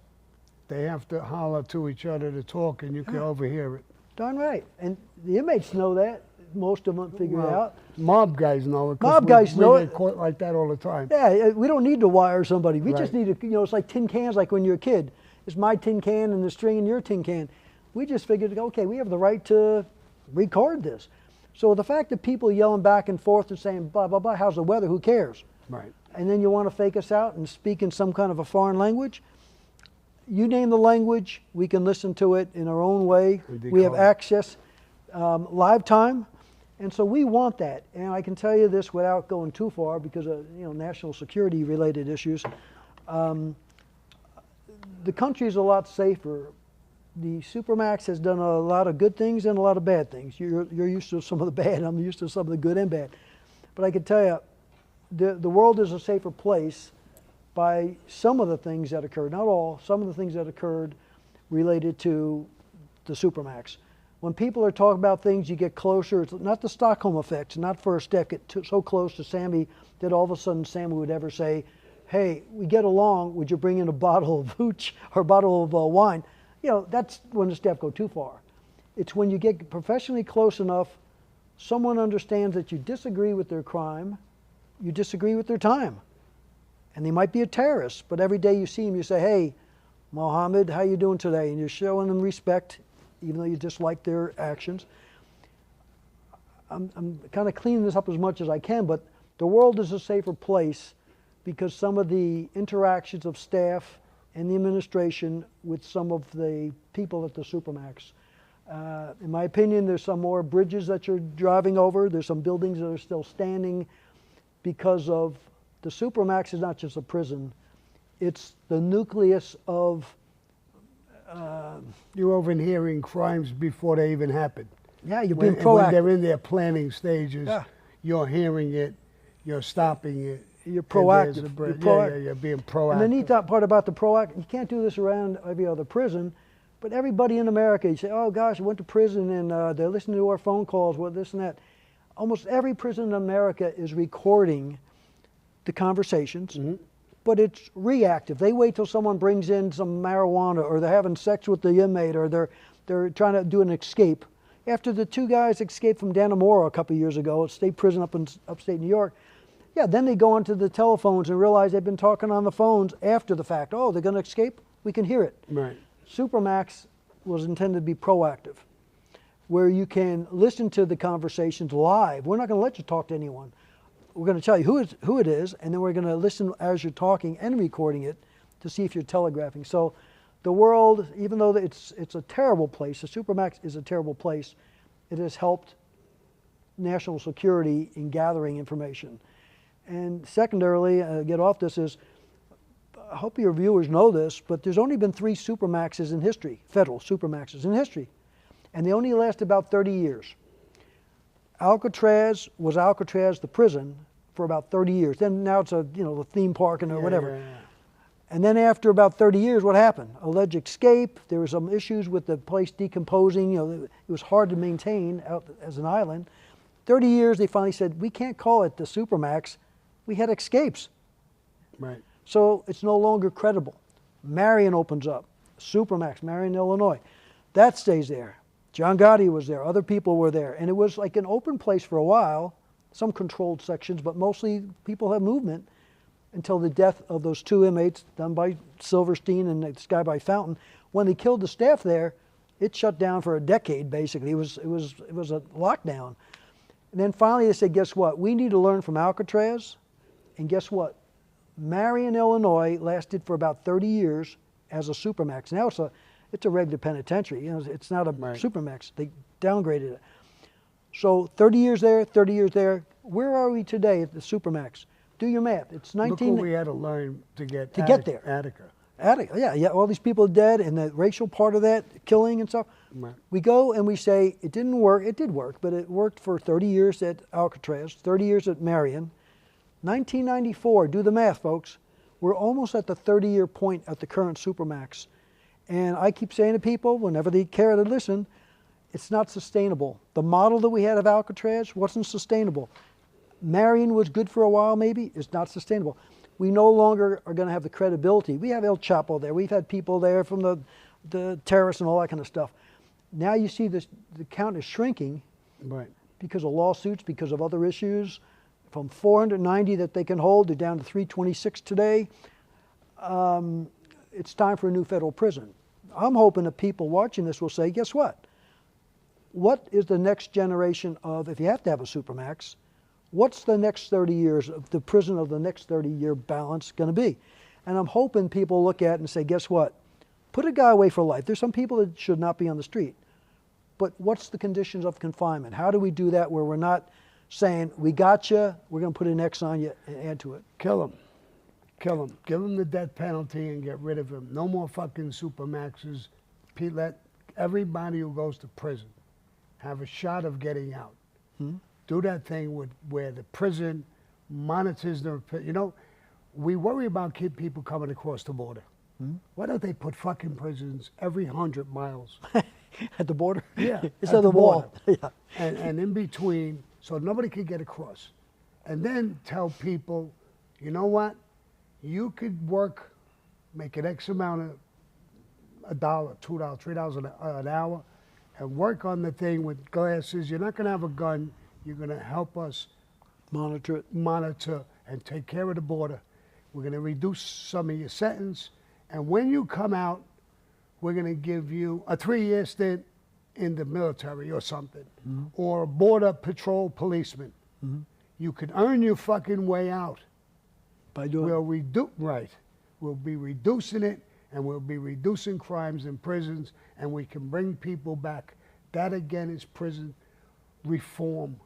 They have to holler to each other to talk, and you can overhear it. Darn right. And the inmates know that. Most of them figure it out. Mob guys know it. Mob guys know it. We get caught like that all the time. Yeah, we don't need to wire somebody. We just need to, it's like tin cans, like when you're a kid. It's my tin can and the string in your tin can. We just figured, okay, we have the right to record this. So the fact that people yelling back and forth and saying, blah, blah, blah, how's the weather, who cares? Right. And then you want to fake us out and speak in some kind of a foreign language? You name the language, we can listen to it in our own way. We have access, live time. And so we want that. And I can tell you this without going too far because of national security related issues. The country is a lot safer. The Supermax has done a lot of good things and a lot of bad things. You're used to some of the bad, I'm used to some of the good and bad. But I can tell you, the world is a safer place by some of the things that occurred, not all, some of the things that occurred related to the Supermax. When people are talking about things, you get closer. It's not the Stockholm effect. It's not for a step get so close to Sammy that all of a sudden Sammy would ever say, hey, we get along, would you bring in a bottle of hooch or a bottle of wine? That's when the step go too far. It's when you get professionally close enough, someone understands that you disagree with their crime, you disagree with their time. And they might be a terrorist, but every day you see him, you say, hey, Mohammed, how you doing today? And you're showing them respect, even though you dislike their actions. I'm kind of cleaning this up as much as I can, but the world is a safer place because some of the interactions of staff and the administration with some of the people at the Supermax. In my opinion, there's some more bridges that you're driving over. There's some buildings that are still standing because of the Supermax is not just a prison. It's the nucleus of... You're overhearing crimes before they even happen. Yeah, you're being proactive. When they're in their planning stages, you're hearing it, you're stopping it. You're proactive. You're being proactive. And the neat part about the proactive, you can't do this around every other prison, but everybody in America, you say, oh gosh, I went to prison and they're listening to our phone calls, with this and that. Almost every prison in America is recording the conversations, but it's reactive. They wait till someone brings in some marijuana, or they're having sex with the inmate, or they're trying to do an escape. After the 2 guys escaped from Dannemora a couple of years ago, at state prison up in upstate New York, then they go onto the telephones and realize they've been talking on the phones after the fact. Oh, they're going to escape? We can hear it. Right. Supermax was intended to be proactive, where you can listen to the conversations live. We're not going to let you talk to anyone. We're going to tell you who it is, and then we're going to listen as you're talking and recording it to see if you're telegraphing. So the world, even though it's a terrible place, the Supermax is a terrible place, it has helped national security in gathering information. And secondarily, get off this is, I hope your viewers know this, but there's only been 3 Supermaxes in history, federal Supermaxes in history, and they only last about 30 years. Alcatraz was Alcatraz, the prison, for about 30 years. Then now it's a theme park and whatever. Yeah. And then after about 30 years, what happened? Alleged escape. There were some issues with the place decomposing. It was hard to maintain out as an island. 30 years, they finally said, we can't call it the Supermax. We had escapes. Right. So it's no longer credible. Marion opens up. Supermax, Marion, Illinois. That stays there. John Gotti was there, other people were there, and it was like an open place for a while, some controlled sections, but mostly people had movement until the death of those 2 inmates done by Silverstein and this guy by Fountain. When they killed the staff there, it shut down for a decade basically. It was a lockdown. And then finally they said, guess what? We need to learn from Alcatraz. And guess what? Marion, Illinois lasted for about 30 years as a Supermax. Now it's a regular penitentiary. You know, it's not a Supermax. They downgraded it. So 30 years there, 30 years there. Where are we today at the Supermax? Do your math. It's 19. Look what we had to learn to get there. Attica. Attica, yeah. All these people dead, and the racial part of that, killing and stuff. Right. We go and we say, it didn't work. It did work, but it worked for 30 years at Alcatraz, 30 years at Marion. 1994, do the math, folks. We're almost at the 30-year point at the current Supermax. And I keep saying to people, whenever they care to listen, it's not sustainable. The model that we had of Alcatraz wasn't sustainable. Marion was good for a while, maybe. It's not sustainable. We no longer are going to have the credibility. We have El Chapo there. We've had people there from the terrorists and all that kind of stuff. Now you see the count is shrinking because of lawsuits, because of other issues. From 490 that they can hold, they're down to 326 today. It's time for a new federal prison. I'm hoping that people watching this will say, guess what? What is the next generation of, if you have to have a Supermax, what's the next 30 years of the prison of the next 30-year balance going to be? And I'm hoping people look at it and say, guess what? Put a guy away for life. There's some people that should not be on the street. But what's the conditions of confinement? How do we do that where we're not saying, we got you, we're going to put an X on you and add to it? Kill him. Kill him. Give him the death penalty and get rid of him. No more fucking Supermaxes. Let everybody who goes to prison have a shot of getting out. Do that thing where the prison monitors the, you know, we worry about people coming across the border. Why don't they put fucking prisons every 100 miles? At the border? Yeah. It's at the wall. Yeah. And in between, so nobody could get across. And then tell people, you know what? You could work, make an X amount of $1, $2, $3 an hour, and work on the thing with glasses. You're not going to have a gun. You're going to help us monitor and take care of the border. We're going to reduce some of your sentence. And when you come out, we're going to give you a 3-year stint in the military or something, or a border patrol policeman. You could earn your fucking way out. By doing We'll be reducing it, and we'll be reducing crimes in prisons, and we can bring people back. That again is prison reform.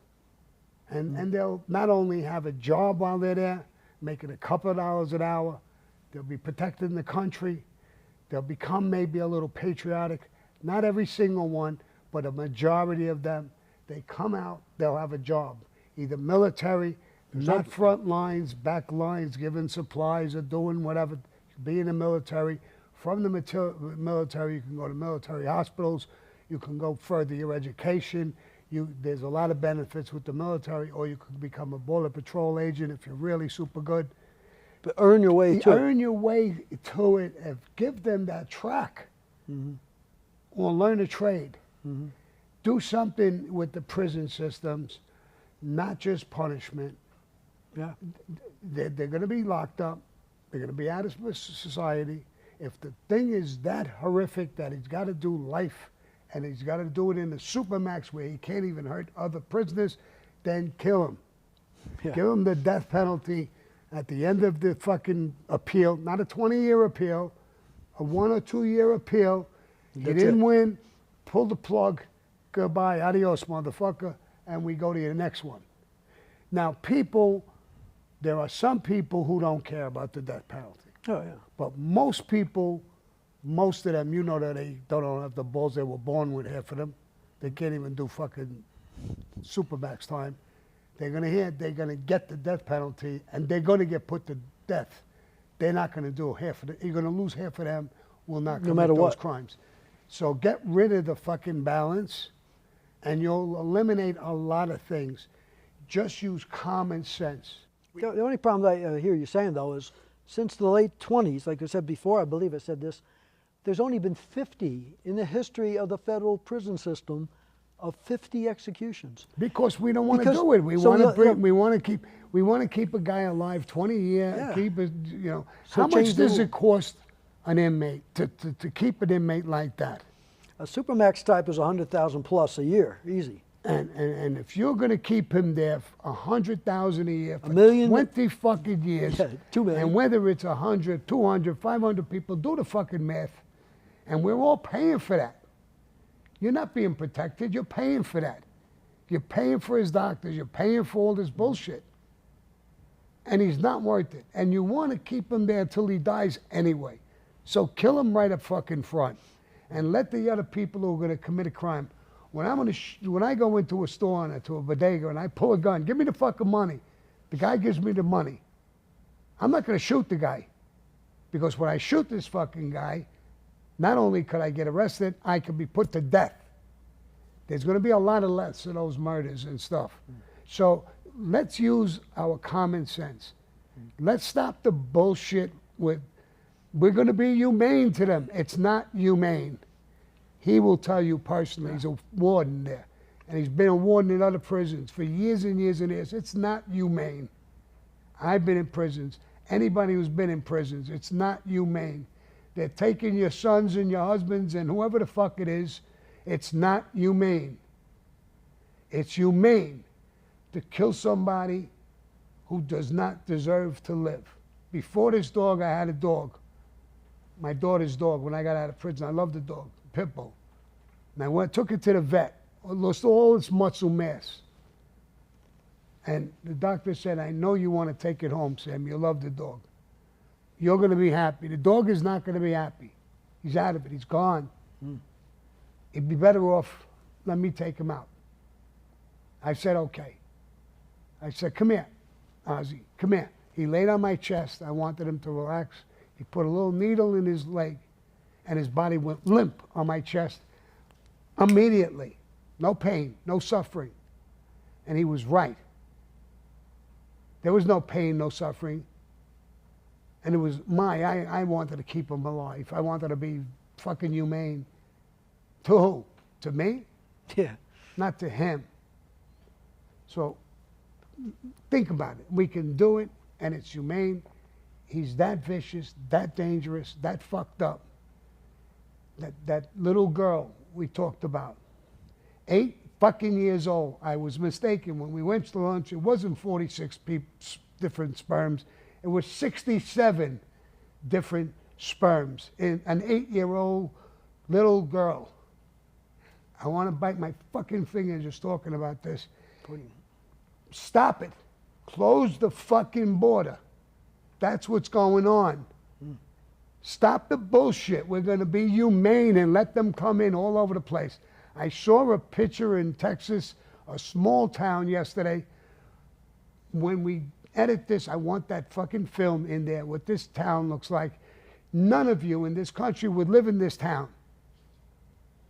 And they'll not only have a job while they're there, making a couple of dollars an hour, they'll be protecting the country, they'll become maybe a little patriotic. Not every single one, but a majority of them, they come out, they'll have a job, either military, not front lines, back lines, giving supplies or doing whatever, be in the military. From the military, you can go to military hospitals, you can go further your education. There's a lot of benefits with the military, or you could become a border patrol agent if you're really super good. But earn your way to it. Earn your way to it and give them that track. Or learn a trade. Do something with the prison systems, not just punishment. Yeah. They're going to be locked up. They're going to be out of society. If the thing is that horrific that he's got to do life, and he's got to do it in the Supermax where he can't even hurt other prisoners, then kill him. Yeah. Give him the death penalty at the end of the fucking appeal, not a 20-year appeal, a 1 or 2 year appeal. You didn't win, pull the plug, goodbye, adios, motherfucker, and we go to the next one. Now, there are some people who don't care about the death penalty. Oh, yeah. But most people, most of them, you know that they don't have the balls they were born with, half of them. They can't even do fucking Supermax time. They're going to get the death penalty, and they're going to get put to death. They're not going to do half of it. You're going to lose half of them, will not commit those crimes. So get rid of the fucking balance, and you'll eliminate a lot of things. Just use common sense. The only problem I hear you saying, though, is since the late 20s, like I said before, I believe I said this, there's only been 50 in the history of the federal prison system of 50 executions. Because we don't want to do it. We want to keep a guy alive 20 years. Yeah. Keep it, you know. So how much does it cost an inmate to keep an inmate like that? A Supermax type is 100,000 plus a year, easy. And if you're going to keep him there 100,000 a year for $1 million, 20 fucking years, yeah, 2 million. and whether it's 100, 200, 500 people, do the fucking math. And we're all paying for that. You're not being protected. You're paying for that. You're paying for his doctors. You're paying for all this bullshit. And he's not worth it. And you want to keep him there till he dies anyway. So kill him right up fucking front. And let the other people who are going to commit a crime. When I go into a store and to a bodega and I pull a gun, give me the fucking money. The guy gives me the money. I'm not going to shoot the guy. Because when I shoot this fucking guy, not only could I get arrested, I could be put to death. There's going to be a lot of less of those murders and stuff. So let's use our common sense. Let's stop the bullshit with, we're going to be humane to them. It's not humane. He will tell you personally, he's a warden there. And he's been a warden in other prisons for years and years and years. It's not humane. I've been in prisons. Anybody who's been in prisons, it's not humane. They're taking your sons and your husbands and whoever the fuck it is. It's not humane. It's humane to kill somebody who does not deserve to live. Before this dog, I had a dog. My daughter's dog, when I got out of prison. I loved the dog, pit bull. And I took it to the vet. Lost all its muscle mass. And the doctor said, I know you want to take it home, Sam. You love the dog. You're going to be happy. The dog is not going to be happy. He's out of it. He's gone. He'd be better off, let me take him out. I said, okay. I said, come here, Ozzy, come here. He laid on my chest. I wanted him to relax. He put a little needle in his leg, and his body went limp on my chest immediately. No pain, no suffering. And he was right. There was no pain, no suffering. And it was I wanted to keep him alive. I wanted to be fucking humane. To who? To me? Yeah. Not to him. So think about it. We can do it, and it's humane. He's that vicious, that dangerous, that fucked up. That little girl we talked about, 8 fucking years old. I was mistaken. When we went to lunch, it wasn't 46 different sperms. It was 67 different sperms in an 8-year-old little girl. I want to bite my fucking finger just talking about this. Stop it. Close the fucking border. That's what's going on. Stop the bullshit. We're going to be humane and let them come in all over the place. I saw a picture in Texas, a small town yesterday. When we edit this, I want that fucking film in there, what this town looks like. None of you in this country would live in this town.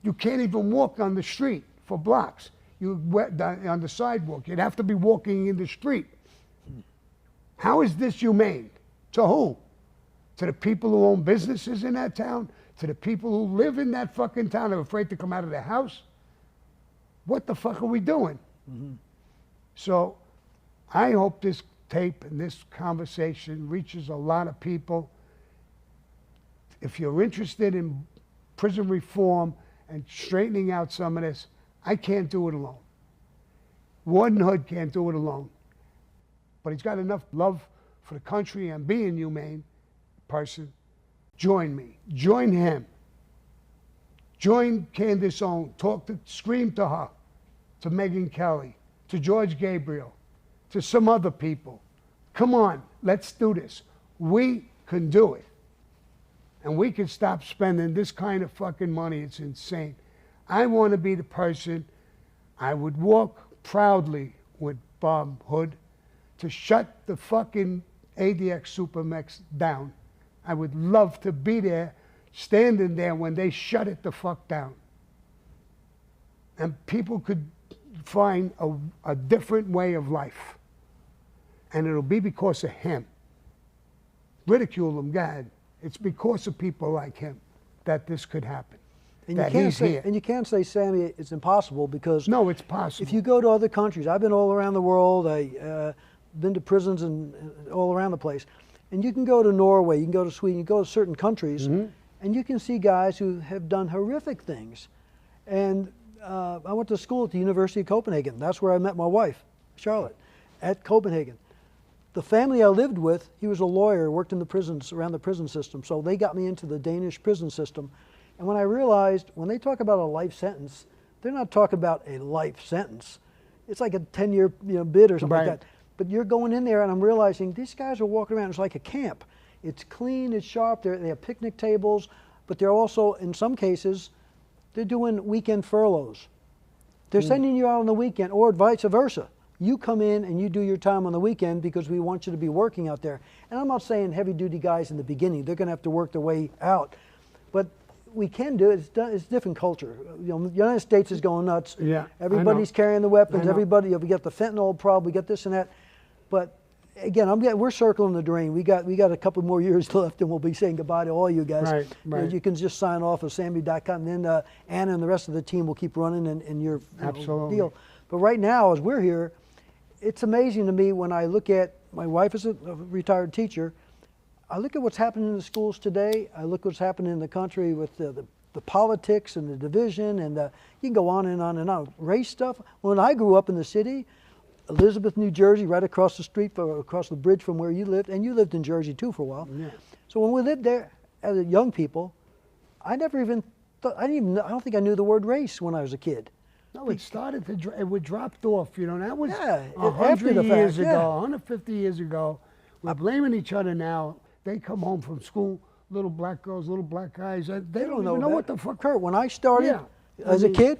You can't even walk on the street for blocks. You on the sidewalk. You'd have to be walking in the street. How is this humane? To who? To the people who own businesses in that town? To the people who live in that fucking town and are afraid to come out of their house? What the fuck are we doing? So I hope this tape and this conversation reaches a lot of people. If you're interested in prison reform and straightening out some of this, I can't do it alone. Warden Hood can't do it alone. But he's got enough love for the country and being humane person. Join me. Join him. Join Candace Owen. Scream to her, to Megyn Kelly, to George Gabriel, to some other people. Come on, let's do this. We can do it. And we can stop spending this kind of fucking money. It's insane. I want to be the person, I would walk proudly with Bob Hood to shut the fucking ADX Supermax down. I would love to be there, standing there when they shut it the fuck down. And people could find a different way of life. And it'll be because of him. Ridicule him, God. It's because of people like him that this could happen. And you can't say, Sammy, it's impossible, because no, it's possible. If you go to other countries, I've been all around the world. I've been to prisons and all around the place. And you can go to Norway, you can go to Sweden, you go to certain countries, and you can see guys who have done horrific things. And I went to school at the University of Copenhagen. That's where I met my wife, Charlotte, at Copenhagen. The family I lived with, he was a lawyer, worked in the prisons, around the prison system, so they got me into the Danish prison system. And when I realized, when they talk about a life sentence, they're not talking about a life sentence. It's like a 10-year bid or something like that. But you're going in there, and I'm realizing these guys are walking around. It's like a camp. It's clean, it's sharp. They have picnic tables, but they're also, in some cases, they're doing weekend furloughs. They're sending you out on the weekend, or vice versa. You come in and you do your time on the weekend because we want you to be working out there. And I'm not saying heavy-duty guys in the beginning. They're going to have to work their way out. But we can do it. It's different culture. The United States is going nuts. Yeah, everybody's carrying the weapons. Everybody, we got the fentanyl problem. We got this and that. But again, we're circling the drain. We got a couple more years left, and we'll be saying goodbye to all you guys. Right. You can just sign off at Sammy.com, and then Anna and the rest of the team will keep running in your deal. But right now, as we're here, it's amazing to me when I look at, my wife is a retired teacher, I look at what's happening in the schools today. I look at what's happening in the country with the politics and the division, and you can go on and on and on. Race stuff. When I grew up in the city, Elizabeth, New Jersey, right across the street, across the bridge from where you lived, and you lived in Jersey too for a while. Yeah. So when we lived there as young people, I never even thought, I don't think I knew the word race when I was a kid. No, it started to, it dropped off, that was 100 years ago, 150 years ago. We're blaming each other now. They come home from school, little black girls, little black guys, they don't even know what the fuck. Kurt, when I started as a kid,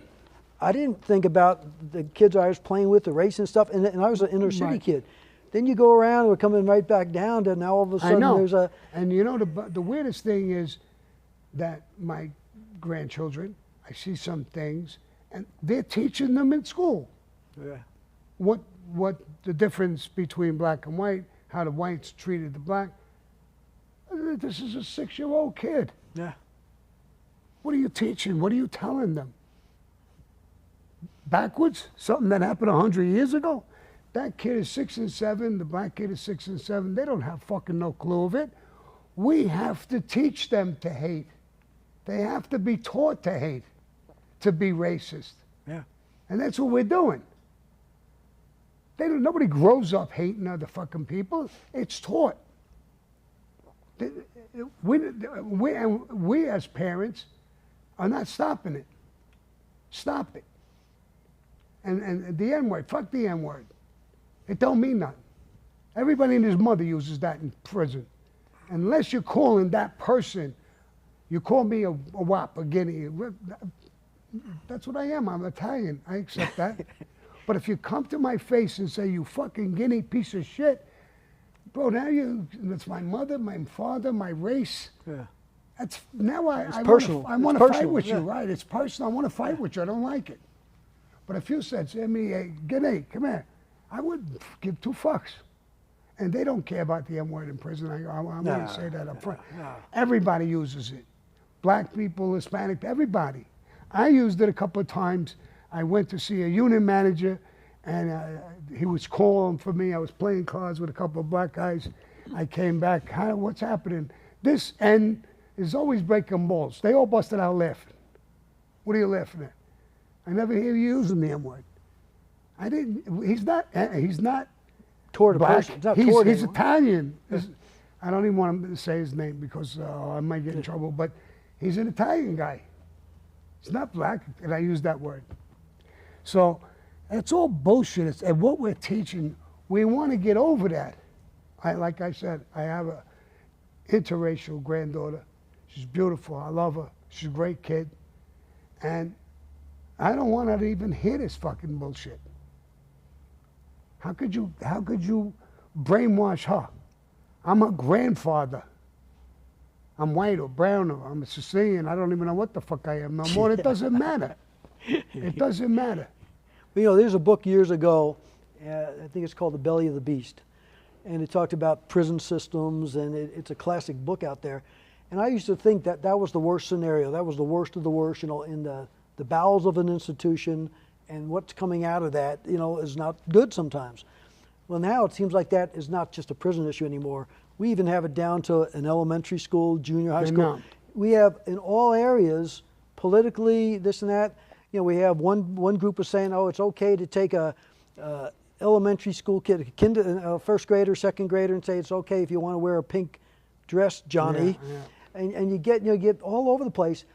I didn't think about the kids I was playing with, the race and stuff, and I was an inner city kid. Then you go around, we're coming right back down to now all of a sudden there's a... And the weirdest thing is that my grandchildren, I see some things, and they're teaching them in school. Yeah. What the difference between black and white, how the whites treated the black. This is a 6-year-old kid. Yeah. What are you teaching? What are you telling them? Backwards? Something that happened 100 years ago? That kid is 6 and 7, the black kid is 6 and 7. They don't have fucking no clue of it. We have to teach them to hate. They have to be taught to hate, to be racist. Yeah. And that's what we're doing. Nobody grows up hating other fucking people. It's taught. We as parents are not stopping it. Stop it. And the N-word, fuck the N-word. It don't mean nothing. Everybody and his mother uses that in prison. Unless you're calling that person, you call me a wop, a guinea. That's what I am. I'm Italian. I accept that. But if you come to my face and say, you fucking guinea piece of shit, bro, now that's my mother, my father, my race. Yeah. That's, now I want to fight with you, right? It's personal. I want to fight with you. I don't like it. But if you said, Sammy, hey, guinea, come here, I would give 2 fucks. And they don't care about the M-word in prison. I want to say that up front. Everybody uses it. Black people, Hispanic, everybody. I used it a couple of times. I went to see a unit manager, and he was calling for me. I was playing cards with a couple of black guys. I came back. What's happening? This end is always breaking balls. They all busted out laughing. What are you laughing at? I never hear you using the M-word. I didn't. He's not toward black. He's Italian. I don't even want him to say his name because I might get in trouble. But he's an Italian guy. He's not black, and I use that word. So it's all bullshit. And what we're teaching, we want to get over that. Like I said, I have a interracial granddaughter. She's beautiful. I love her. She's a great kid. And I don't want her to even hear this fucking bullshit. How could you brainwash her? I'm her grandfather. I'm white or brown or I'm a Sicilian. I don't even know what the fuck I am no more. It doesn't matter. It doesn't matter. Well, there's a book years ago, I think it's called The Belly of the Beast. And it talked about prison systems, and it's a classic book out there. And I used to think that was the worst scenario. That was the worst of the worst, in the bowels of an institution, and what's coming out of that, is not good sometimes. Well, now it seems like that is not just a prison issue anymore. We even have it down to an elementary school, junior high school. We have in all areas, politically, this and that. You know, we have one group is saying, oh, it's okay to take a elementary school kid, a first grader, second grader, and say it's okay if you want to wear a pink dress, Johnny. Yeah, yeah. And you get all over the place.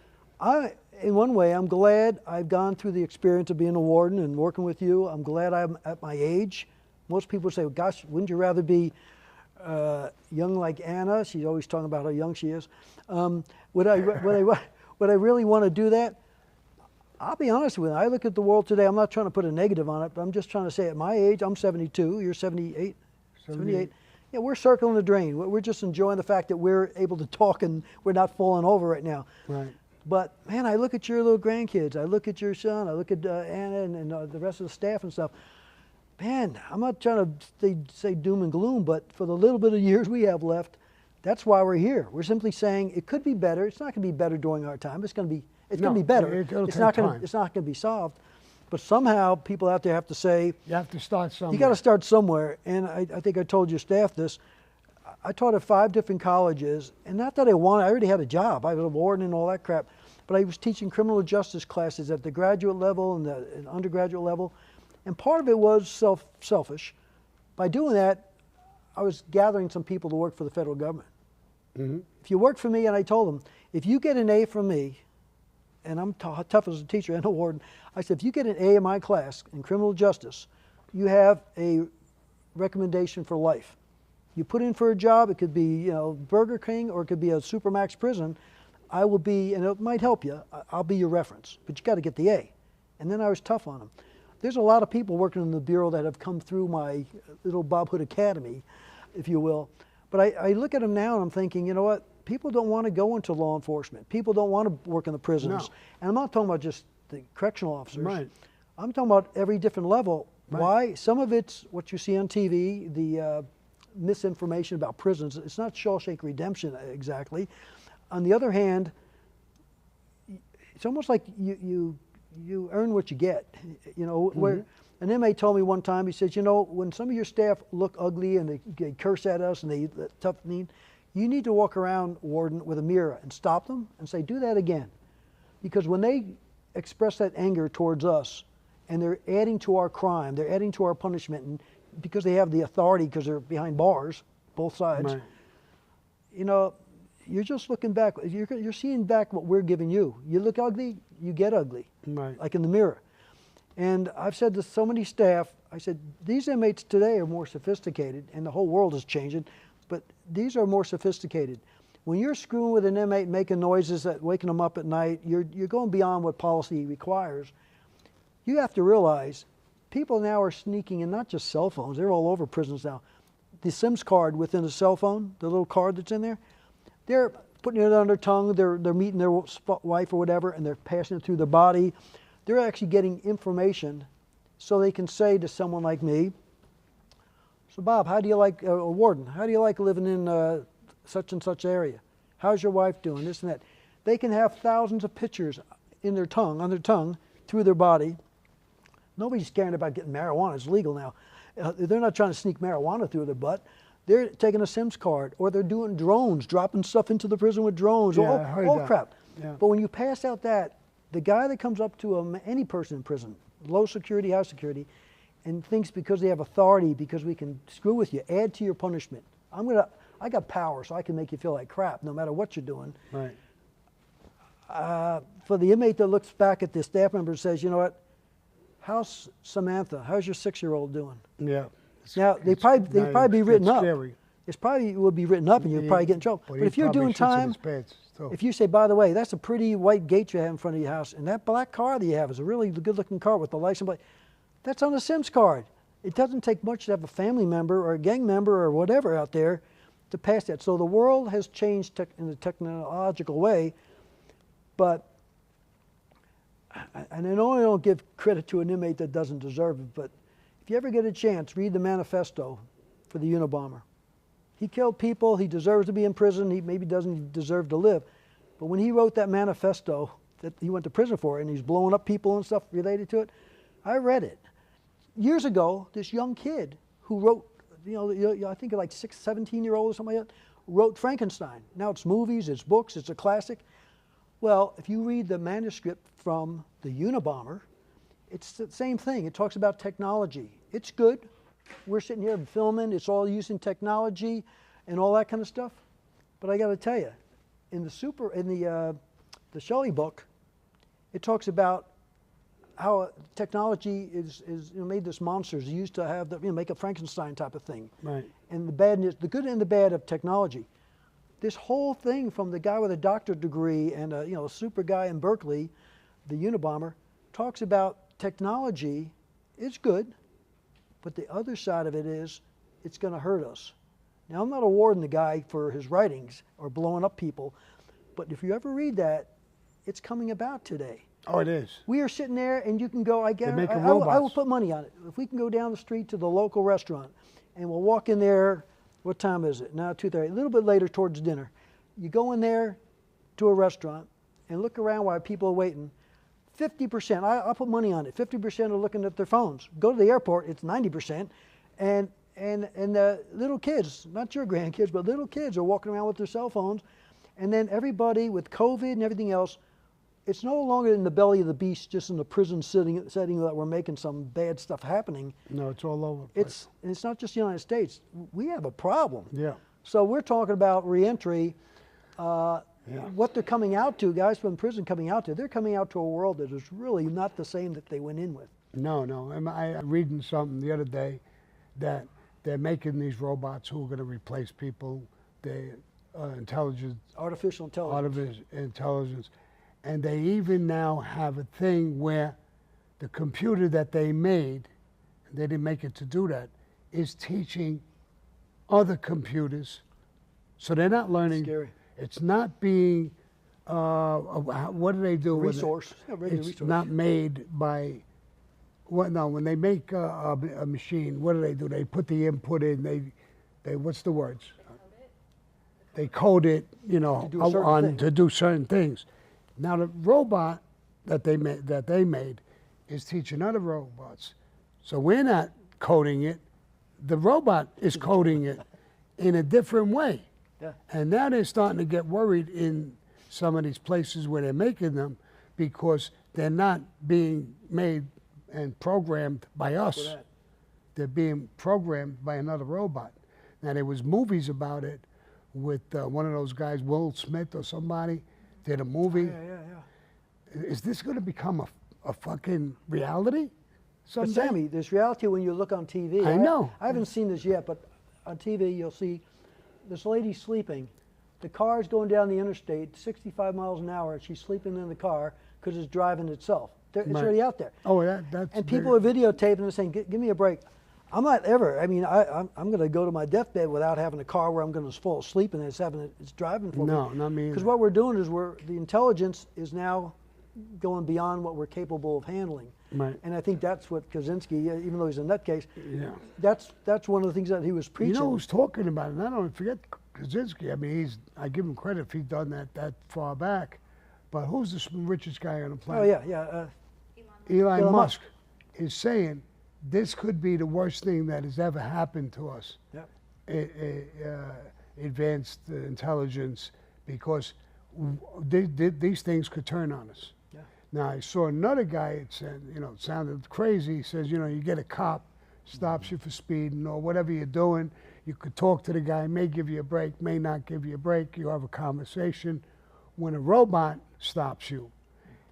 In one way, I'm glad I've gone through the experience of being a warden and working with you. I'm glad I'm at my age. Most people say, gosh, wouldn't you rather be young like Anna? She's always talking about how young she is. Would I really want to do that? I'll be honest with you. I look at the world today. I'm not trying to put a negative on it, but I'm just trying to say at my age, I'm 72. You're 78. 78. Yeah, we're circling the drain. We're just enjoying the fact that we're able to talk and we're not falling over right now. Right. But man, I look at your little grandkids. I look at your son. I look at Anna and the rest of the staff and stuff. Man, I'm not trying to say doom and gloom, but for the little bit of years we have left, that's why we're here. We're simply saying it could be better. It's not going to be better during our time. It's going to be better. It's not going to be solved. But somehow people out there have to say, you have to start somewhere. You got to start somewhere. And I think I told your staff this. I taught at 5 different colleges, and not that I already had a job. I was a warden and all that crap. But I was teaching criminal justice classes at the graduate level and the undergraduate level. And part of it was selfish. By doing that, I was gathering some people to work for the federal government. Mm-hmm. If you work for me, and I told them, if you get an A from me, and I'm tough as a teacher and a warden, I said, if you get an A in my class in criminal justice, you have a recommendation for life. You put in for a job, it could be Burger King or it could be a Supermax prison. I will be, and it might help you, I'll be your reference, but you got to get the A. And then I was tough on them. There's a lot of people working in the Bureau that have come through my little Bob Hood Academy, if you will. But I look at them now and I'm thinking, you know what? People don't want to go into law enforcement. People don't want to work in the prisons. No. And I'm not talking about just the correctional officers. Right. I'm talking about every different level. Right. Why? Some of it's what you see on TV, the misinformation about prisons. It's not Shawshank Redemption exactly. On the other hand, it's almost like you earn what you get. Where an inmate told me one time, he says, when some of your staff look ugly and they curse at us and they tough mean, you need to walk around, warden, with a mirror and stop them and say, do that again. Because when they express that anger towards us and they're adding to our crime, they're adding to our punishment, and because they have the authority because they're behind bars, both sides, right. You're just looking back. You're seeing back what we're giving you. You look ugly, you get ugly, right. Like in the mirror. And I've said to so many staff, I said, these inmates today are more sophisticated, and the whole world is changing, but these are more sophisticated. When you're screwing with an inmate, making noises, waking them up at night, you're going beyond what policy requires. You have to realize people now are sneaking in, not just cell phones, they're all over prisons now. The SIMS card within the cell phone, the little card that's in there, they're putting it on their tongue, they're meeting their wife or whatever, and they're passing it through their body. They're actually getting information so they can say to someone like me, so Bob, how do you like, a warden, how do you like living in such and such area? How's your wife doing, this and that? They can have thousands of pictures on their tongue, through their body. Nobody's caring about getting marijuana, it's legal now. They're not trying to sneak marijuana through their butt. They're taking a SIMS card, or they're doing drones, dropping stuff into the prison with drones, all crap. Yeah. But when you pass out that, the guy that comes up to any person in prison, low security, high security, and thinks because they have authority, because we can screw with you, add to your punishment. I got power, so I can make you feel like crap, no matter what you're doing. Right. For the inmate that looks back at the staff member and says, you know what, how's Samantha? How's your 6-year-old doing? Yeah. Now they probably be written up. Scary. It's probably will be written up, and you'll probably get in trouble. But if you're doing time, if you say, by the way, that's a pretty white gate you have in front of your house, and that black car that you have is a really good-looking car with the license plate, that's on the SIMS card. It doesn't take much to have a family member or a gang member or whatever out there to pass that. So the world has changed in a technological way, but, and I know I don't give credit to an inmate that doesn't deserve it, but if you ever get a chance, read the manifesto for the Unabomber. He killed people, he deserves to be in prison, he maybe doesn't deserve to live. But when he wrote that manifesto that he went to prison for, and he's blowing up people and stuff related to it, I read it. Years ago, this young kid who wrote, I think like 17-year-old or something like that, wrote Frankenstein. Now it's movies, it's books, it's a classic. Well, if you read the manuscript from the Unabomber, it's the same thing. It talks about technology. It's good. We're sitting here filming. It's all using technology and all that kind of stuff. But I got to tell you, in the Shelley book, it talks about how technology is made this monsters used to have make a Frankenstein type of thing. Right. And the badness, the good and the bad of technology. This whole thing from the guy with a doctorate degree and a super guy in Berkeley, the Unabomber, talks about technology is good, but the other side of it is it's going to hurt us. Now, I'm not awarding the guy for his writings or blowing up people, but if you ever read that, it's coming about today. Oh, it is. We are sitting there, and you can go, I will put money on it. If we can go down the street to the local restaurant, and we'll walk in there, what time is it? Now 2:30, a little bit later towards dinner. You go in there to a restaurant and look around while people are waiting. 50%, I'll put money on it, 50% are looking at their phones. Go to the airport, it's 90%. And the little kids, not your grandkids, but little kids are walking around with their cell phones. And then everybody with COVID and everything else, it's no longer in the belly of the beast, just in the prison setting that we're making some bad stuff happening. No, it's all over the place. It's not just the United States. We have a problem. Yeah. So we're talking about reentry. What they're coming out to, guys from prison coming out to, they're coming out to a world that is really not the same that they went in with. No. I reading something the other day that they're making these robots who are going to replace people. They Artificial intelligence. And they even now have a thing where the computer that they made, they didn't make it to do that, is teaching other computers. So they're not learning. Scary. It's not being, what do they do Resource. with it? It's not made by, when they make a machine, what do? They put the input in, they what's the words? They code it, to do certain things. Now the robot that they made is teaching other robots. So we're not coding it. The robot is coding it in a different way. Yeah. And now they're starting to get worried in some of these places where they're making them because they're not being made and programmed by us. They're being programmed by another robot. Now there was movies about it with one of those guys, Will Smith or somebody, did a movie. Yeah. Is this going to become a fucking reality someday? But Sammy, there's reality when you look on TV. I know. I haven't seen this yet, but on TV you'll see this lady sleeping. The car's going down the interstate 65 miles an hour, and she's sleeping in the car because it's driving itself. It's already out there. Oh, that's. And people are videotaping and saying, "Give me a break." I'm not ever. I mean, I'm going to go to my deathbed without having a car where I'm going to fall asleep and it's driving for me. No, not me. Because what we're doing is the intelligence is now going beyond what we're capable of handling. Right. And I think that's what Kaczynski, even though he's a nutcase, that's one of the things that he was preaching. You know who's talking about it? And I don't forget Kaczynski. I mean, I give him credit if he's done that far back. But who's the richest guy on the planet? Oh yeah. Elon Musk is saying this could be the worst thing that has ever happened to us. Yeah. Advanced intelligence, because these things could turn on us. Yeah. Now I saw another guy. It said, it sounded crazy. He says, you get a cop, stops you for speeding or whatever you're doing. You could talk to the guy, may give you a break, may not give you a break. You have a conversation. When a robot stops you,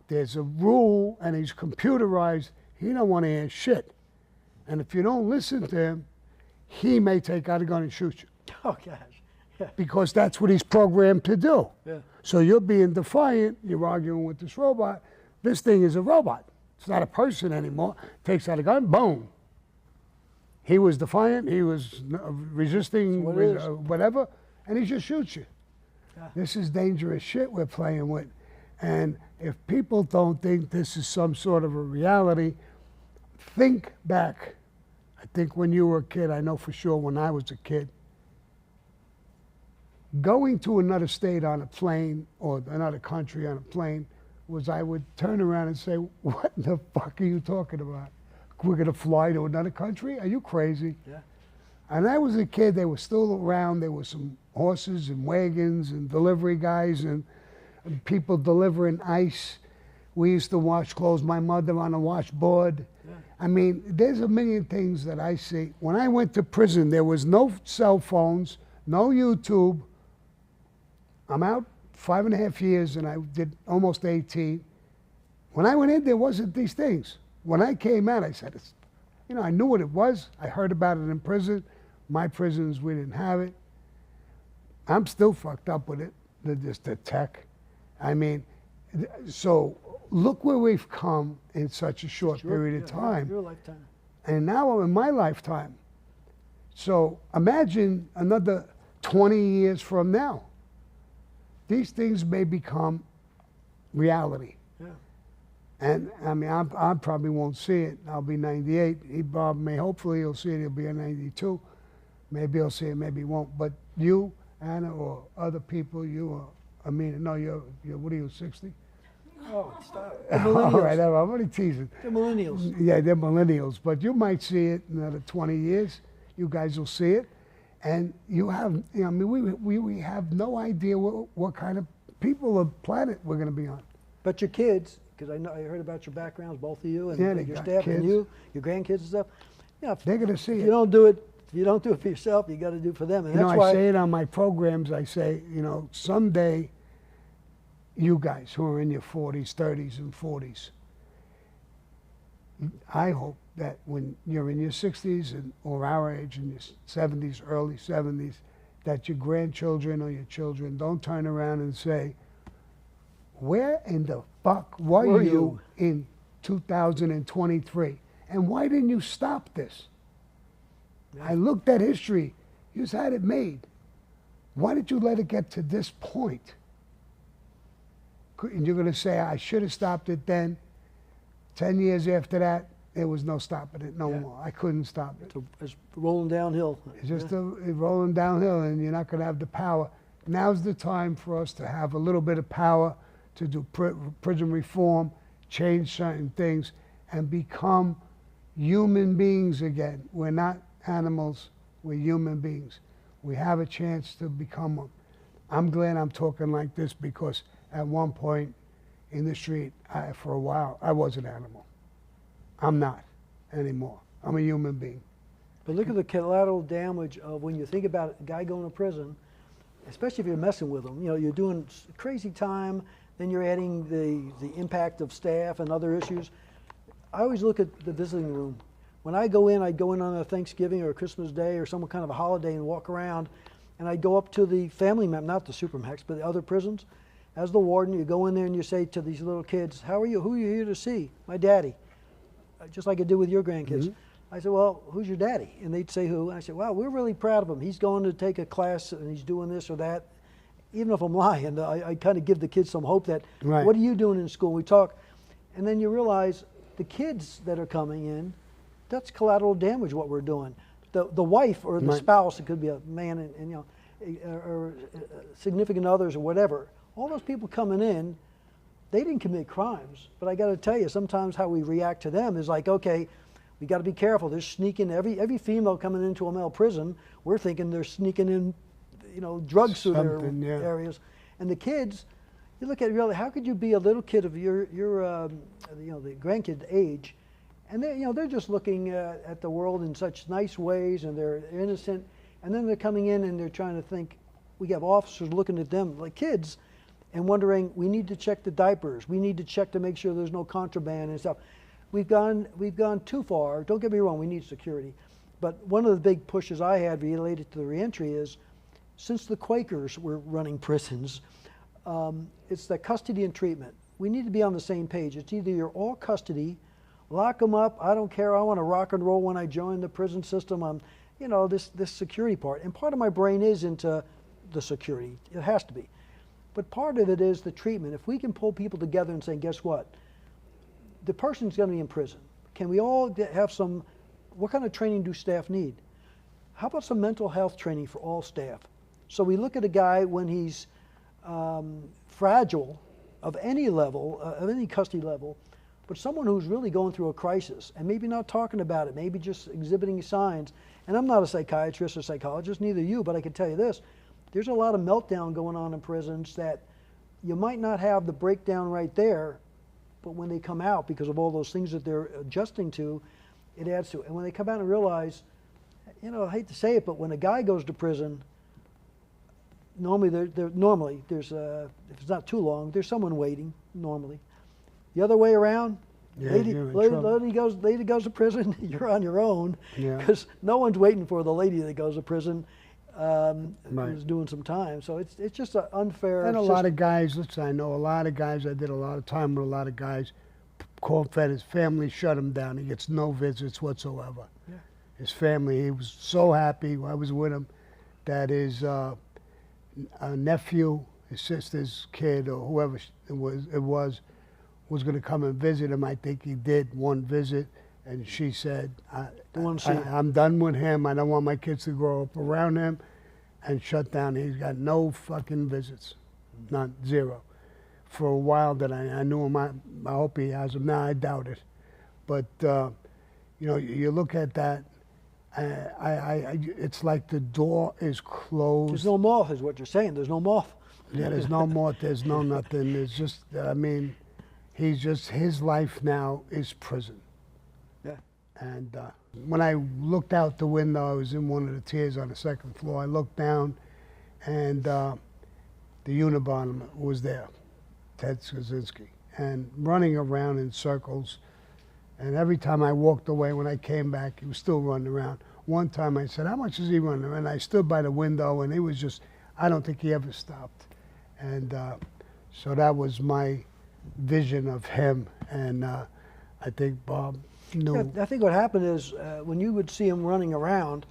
there's a rule, and he's computerized. He don't want to hear shit. And if you don't listen to him, he may take out a gun and shoot you. Oh, gosh. Yeah. Because that's what he's programmed to do. Yeah. So you're being defiant, you're arguing with this robot. This thing is a robot. It's not a person anymore. Takes out a gun, boom. He was defiant, he was resisting whatever, and he just shoots you. Yeah. This is dangerous shit we're playing with. And if people don't think this is some sort of a reality, think back. I think when you were a kid, I know for sure when I was a kid, going to another state on a plane or another country on a plane was I would turn around and say, what the fuck are you talking about? We're going to fly to another country? Are you crazy? Yeah. And I was a kid, they were still around. There were some horses and wagons and delivery guys, and people delivering ice. We used to wash clothes, my mother on a washboard. Yeah. I mean, there's a million things that I see. When I went to prison, there was no cell phones, no YouTube. I'm out 5.5 years and I did almost 18. When I went in, there wasn't these things. When I came out, I said, it's, you know, I knew what it was. I heard about it in prison. My prisons, we didn't have it. I'm still fucked up with it, just the tech. I mean, so look where we've come in such a short period of time. Your lifetime. And now in my lifetime. So imagine another 20 years from now. These things may become reality. Yeah. And I mean, I probably won't see it. I'll be 98. Bob may, hopefully he'll see it. He'll be a 92. Maybe he'll see it, maybe he won't. But you, Anna, or other people, you or Amina, no, you're what are you, 60? Oh, stop. All right, I'm only teasing. The millennials. Yeah, they're millennials. But you might see it in another 20 years. You guys will see it. And you have, you know, I mean, we have no idea what kind of people or planet we're going to be on. But your kids, because I heard about your backgrounds, both of you, and Yeah, they your got staff, kids. and you, your grandkids and stuff. Yeah, if They're going to see you it. don't do it, if you don't do it for yourself, you got to do it for them, and You know, that's why. I say it on my programs. I say, you know, someday, you guys who are in your 40s, 30s, and 40s, I hope that when you're in your 60s and or our age, in your 70s, early 70s, that your grandchildren or your children don't turn around and say, where in the fuck were you in 2023? And why didn't you stop this? Yeah. I looked at history. You had it made. Why did you let it get to this point? And you're going to say, I should have stopped it then. 10 years after that, there was no stopping it no more. I couldn't stop it. So it's rolling downhill. It's just rolling downhill, and you're not going to have the power. Now's the time for us to have a little bit of power to do prison reform, change certain things, and become human beings again. We're not animals, we're human beings. We have a chance to become one. I'm glad I'm talking like this because at one point in the street, for a while, I was an animal. I'm not anymore. I'm a human being. But look at the collateral damage of when you think about a guy going to prison, especially if you're messing with them. You know, you're doing crazy time, then you're adding the impact of staff and other issues. I always look at the visiting room. When I go in, I'd go in on a Thanksgiving or a Christmas Day or some kind of a holiday and walk around, and I'd go up to the family member, not the Supermax, but the other prisons. As the warden, you go in there and you say to these little kids, how are you? Who are you here to see? My daddy. Just like I do with your grandkids. Mm-hmm. I said, well, who's your daddy? And they'd say who? And I said, well, we're really proud of him. He's going to take a class and he's doing this or that. Even if I'm lying, I kind of give the kids some hope that, right. What are you doing in school? We talk. And then you realize the kids that are coming in, that's collateral damage what we're doing. The wife or the spouse, it could be a man and you know, or significant others or whatever. All those people coming in, they didn't commit crimes, but I got to tell you, sometimes how we react to them is like, okay, we got to be careful. They're sneaking every female coming into a male prison. We're thinking they're sneaking in, you know, drugs through their areas, and the kids. You look at it really. How could you be a little kid of your you know, the grandkid age, and they're just looking at the world in such nice ways, and they're innocent, and then they're coming in and they're trying to think. We have officers looking at them like kids. And wondering, we need to check the diapers. We need to check to make sure there's no contraband and stuff. We've gone too far. Don't get me wrong, we need security. But one of the big pushes I had related to the reentry is, since the Quakers were running prisons, it's the custody and treatment. We need to be on the same page. It's either you're all custody, lock them up, I don't care, I want to rock and roll when I join the prison system. I'm, you know, this security part. And part of my brain is into the security. It has to be. But part of it is the treatment. If we can pull people together and say, guess what? The person's going to be in prison. Can we all have some, what kind of training do staff need? How about some mental health training for all staff? So we look at a guy when he's fragile of any level, of any custody level, but someone who's really going through a crisis and maybe not talking about it, maybe just exhibiting signs. And I'm not a psychiatrist or psychologist, neither you, but I can tell you this. There's a lot of meltdown going on in prisons that you might not have the breakdown right there, but when they come out, because of all those things that they're adjusting to, it adds to it. And when they come out and realize, you know, I hate to say it, but when a guy goes to prison, normally there's if it's not too long, there's someone waiting normally. The other way around, Yeah, lady goes to prison, you're on your own, because no one's waiting for the lady that goes to prison who's doing some time. So it's just an unfair And a system. lot of guys, listen, I know a lot of guys, I did a lot of time with a lot of guys, called Fed, his family shut him down. He gets no visits whatsoever. Yeah. His family, he was so happy, I was with him, that his nephew, his sister's kid, or whoever it was going to come and visit him. I think he did one visit, and she said, I'm done with him. I don't want my kids to grow up around him, and shut down. He's got no fucking visits, none, zero. For a while that I knew him, I hope he has them now. I doubt it. But, you know, you look at that, it's like the door is closed. There's no moth, is what you're saying. There's no moth. Yeah, there's no moth, there's no nothing. There's just, I mean, his life now is prison. Yeah. And when I looked out the window, I was in one of the tiers on the second floor. I looked down, and the Unabomber was there, Ted Kaczynski, and running around in circles. And every time I walked away, when I came back, he was still running around. One time I said, how much is he running around? And I stood by the window, and he was just, I don't think he ever stopped. And so that was my vision of him. And I think Bob knew. Yeah, I think what happened is when you would see him running around,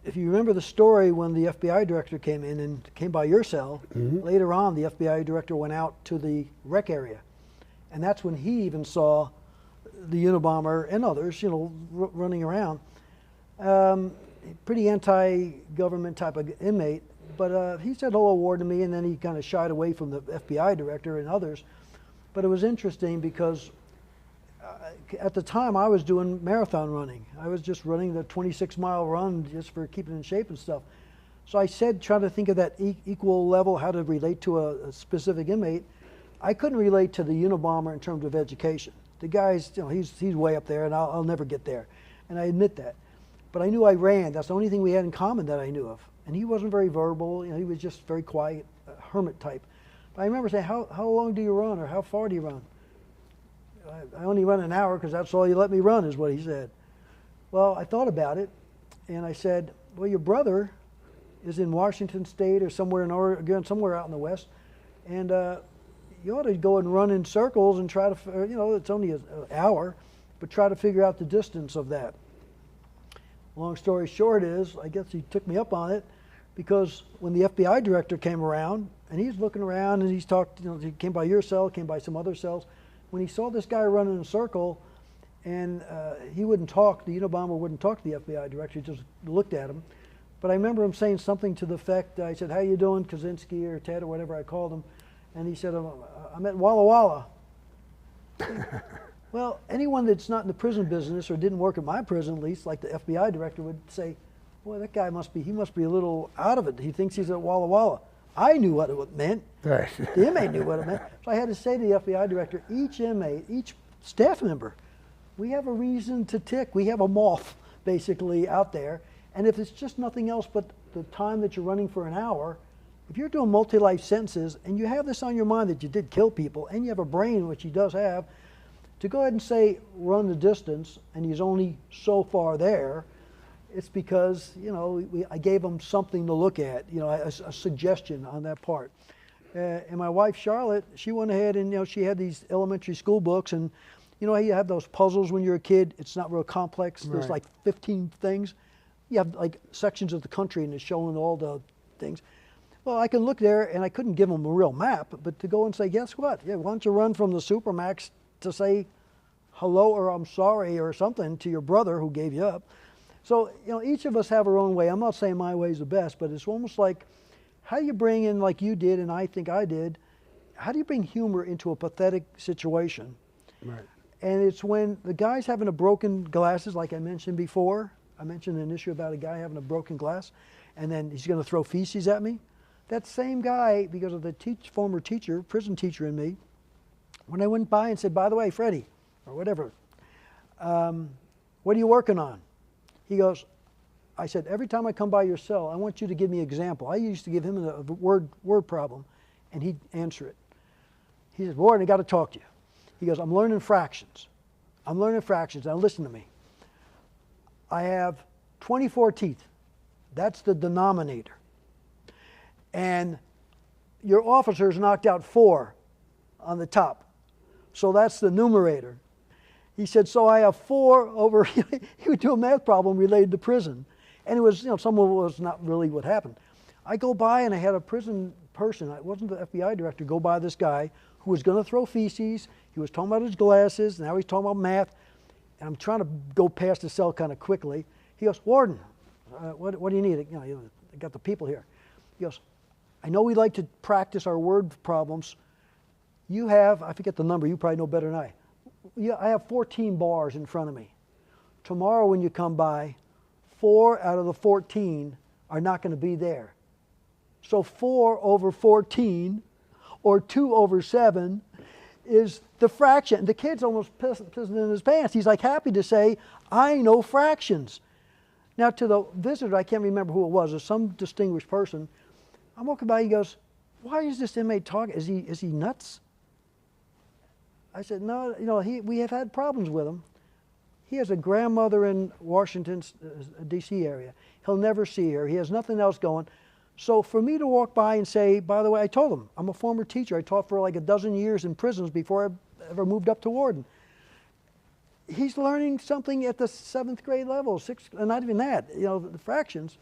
if you remember the story when the FBI director came in and came by your cell, later on the FBI director went out to the rec area. And that's when he even saw the Unabomber and others, you know, running around. Pretty anti-government type of inmate, but he said hello, Warden, to me, and then he kind of shied away from the FBI director and others. But it was interesting because at the time I was doing marathon running. I was just running the 26-mile run just for keeping in shape and stuff. So I said, trying to think of that equal level, how to relate to a specific inmate. I couldn't relate to the Unabomber in terms of education. The guy's, you know, he's way up there, and I'll never get there, and I admit that. But I knew I ran. That's the only thing we had in common that I knew of. And he wasn't very verbal. You know, he was just very quiet, hermit type. But I remember saying, how long do you run, or how far do you run? I only run an hour because that's all you let me run, is what he said. Well, I thought about it, and I said, well, your brother is in Washington State or somewhere in Oregon, somewhere out in the West, and you ought to go and run in circles and try to, you know, it's only an hour, but try to figure out the distance of that. Long story short is, I guess he took me up on it, because when the FBI director came around, and he's looking around and he's talked, you know, he came by your cell, came by some other cells, when he saw this guy running in a circle, and he wouldn't talk, the Unabomber wouldn't talk to the FBI director, he just looked at him. But I remember him saying something to the effect, I said, how you doing, Kaczynski, or Ted, or whatever I called him, and he said, I'm at Walla Walla. Well, anyone that's not in the prison business, or didn't work at my prison at least, like the FBI director would say, boy, that guy must be a little out of it. He thinks he's at Walla Walla. I knew what it meant. Right. The inmate knew what it meant. So I had to say to the FBI director, each inmate, each staff member, we have a reason to tick. We have a moth, basically, out there. And if it's just nothing else but the time that you're running for an hour, if you're doing multi-life sentences and you have this on your mind that you did kill people and you have a brain, which he does have, to go ahead and say run the distance and he's only so far there, it's because, you know, I gave him something to look at, you know, a suggestion on that part. And my wife Charlotte, she went ahead and, you know, she had these elementary school books, and you know, you have those puzzles when you're a kid. It's not real complex. There's like 15 things. You have like sections of the country and it's showing all the things. Well, I can look there, and I couldn't give them a real map, but to go and say, guess what? Yeah, why don't you run from the Supermax to say hello or I'm sorry or something to your brother who gave you up. So, you know, each of us have our own way. I'm not saying my way is the best, but it's almost like, how do you bring in, like you did and I think I did, how do you bring humor into a pathetic situation? Right. And it's when the guy's having a broken glasses, like I mentioned before. I mentioned an issue about a guy having a broken glass, and then he's going to throw feces at me. That same guy, because of the former teacher, prison teacher in me, when I went by and said, by the way, Freddie, or whatever, what are you working on? He goes, I said, every time I come by your cell, I want you to give me an example. I used to give him a word problem, and he'd answer it. He said, Warden, I got to talk to you. He goes, I'm learning fractions. I'm learning fractions. Now listen to me. I have 24 teeth. That's the denominator. And your officers knocked out 4 on the top. So that's the numerator. He said, so I have 4 over, he would do a math problem related to prison. And it was, some of it was not really what happened. I go by and I had a prison person, it wasn't the FBI director, go by this guy who was going to throw feces. He was talking about his glasses, now he's talking about math. And I'm trying to go past the cell kind of quickly. He goes, Warden, what do you need? I got the people here. He goes, I know we like to practice our word problems. You have, I forget the number, you probably know better than I. I have 14 bars in front of me. Tomorrow when you come by, 4 out of the 14 are not going to be there. So 4 over 14 or 2 over 7 is the fraction. The kid's almost pissing in his pants. He's like happy to say, I know fractions. Now to the visitor, I can't remember who it was some distinguished person. I'm walking by, he goes, why is this inmate talking? Is he nuts? I said, no, we have had problems with him. He has a grandmother in Washington, D.C. area. He'll never see her. He has nothing else going. So for me to walk by and say, by the way, I told him, I'm a former teacher. I taught for like 12 years in prisons before I ever moved up to warden. He's learning something at the 7th grade level, 6th, and not even that, the fractions,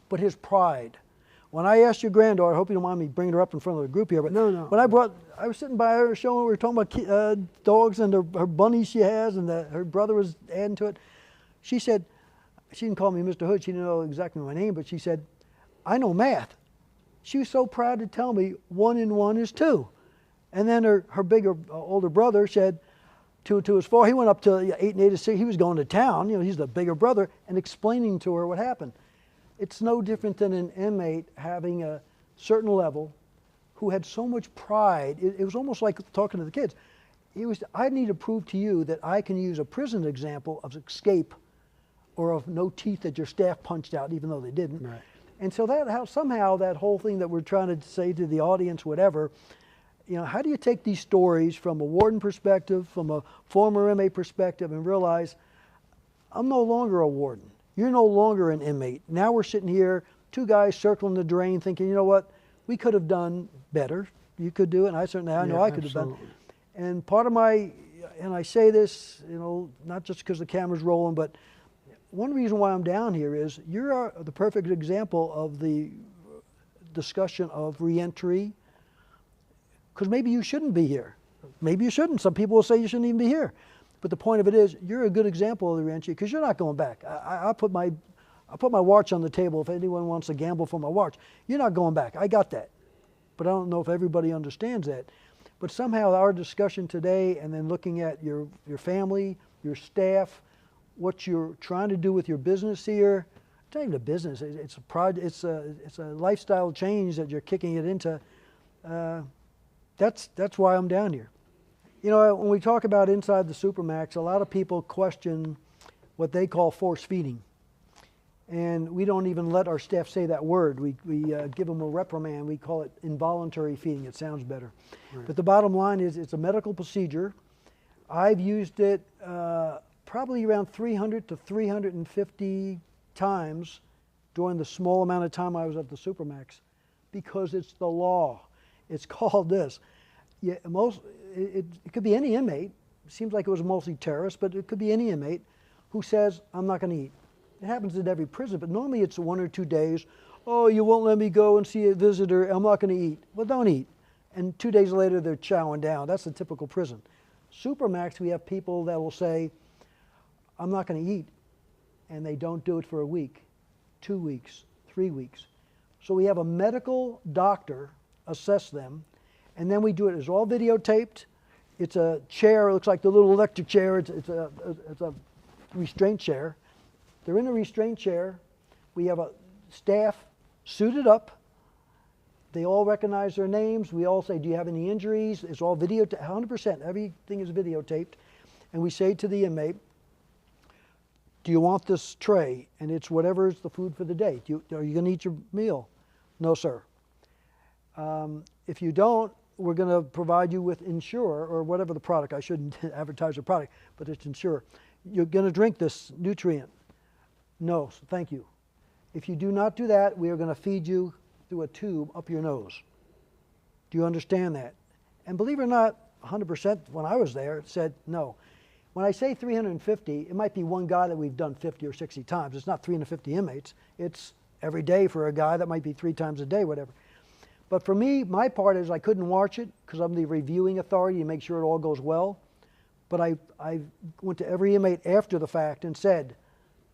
but his pride. When I asked your granddaughter, I hope you don't mind me bringing her up in front of the group here, but no. When I was sitting by her showing, we were talking about dogs and her bunnies she has, and her brother was adding to it. She said, she didn't call me Mr. Hood, she didn't know exactly my name, but she said, I know math. She was so proud to tell me 1 and 1 is 2. And then her bigger, older brother said, 2 and 2 is 4. He went up to 8 and 8 is 6. He was going to town, he's the bigger brother, and explaining to her what happened. It's no different than an inmate having a certain level who had so much pride. It was almost like talking to the kids. I need to prove to you that I can use a prison example of escape or of no teeth that your staff punched out, even though they didn't. Right. And so somehow that whole thing that we're trying to say to the audience, whatever, how do you take these stories from a warden perspective, from a former inmate perspective, and realize I'm no longer a warden. You're no longer an inmate. Now we're sitting here, 2 guys circling the drain thinking, you know what, we could have done better. You could do it, and I know I could have done. And part of and I say this, not just because the camera's rolling, but one reason why I'm down here is you're the perfect example of the discussion of reentry, because maybe you shouldn't be here. Maybe you shouldn't. Some people will say you shouldn't even be here. But the point of it is, you're a good example of the reentry because you're not going back. I put my watch on the table if anyone wants to gamble for my watch. You're not going back. I got that. But I don't know if everybody understands that. But somehow our discussion today, and then looking at your family, your staff, what you're trying to do with your business here, it's not even a business. It's a project. It's a lifestyle change that you're kicking it into. That's why I'm down here. When we talk about inside the Supermax, a lot of people question what they call force feeding. And we don't even let our staff say that word. We give them a reprimand. We call it involuntary feeding. It sounds better. Right. But the bottom line is it's a medical procedure. I've used it probably around 300 to 350 times during the small amount of time I was at the Supermax because it's the law. It's called this. Yeah, it could be any inmate. It seems like it was mostly terrorists, but it could be any inmate who says, I'm not going to eat. It happens at every prison, but normally it's 1 or 2 days. Oh, you won't let me go and see a visitor. I'm not going to eat. Well, don't eat. And 2 days later, they're chowing down. That's the typical prison. Supermax, we have people that will say, I'm not going to eat. And they don't do it for a week, 2 weeks, 3 weeks. So we have a medical doctor assess them. And then we do it. It's all videotaped. It's a chair. It looks like the little electric chair. It's a restraint chair. They're in a restraint chair. We have a staff suited up. They all recognize their names. We all say, do you have any injuries? It's all videotaped, 100%. Everything is videotaped. And we say to the inmate, do you want this tray? And it's whatever's the food for the day. Are you going to eat your meal? No, sir. If you don't, we're going to provide you with Ensure, or whatever the product. I shouldn't advertise the product, but it's Ensure. You're going to drink this nutrient. No, so thank you. If you do not do that, we are going to feed you through a tube up your nose. Do you understand that? And believe it or not, 100% when I was there said no. When I say 350, it might be one guy that we've done 50 or 60 times. It's not 350 inmates. It's every day for a guy that might be 3 times a day, whatever. But for me, my part is I couldn't watch it because I'm the reviewing authority to make sure it all goes well. But I went to every inmate after the fact and said,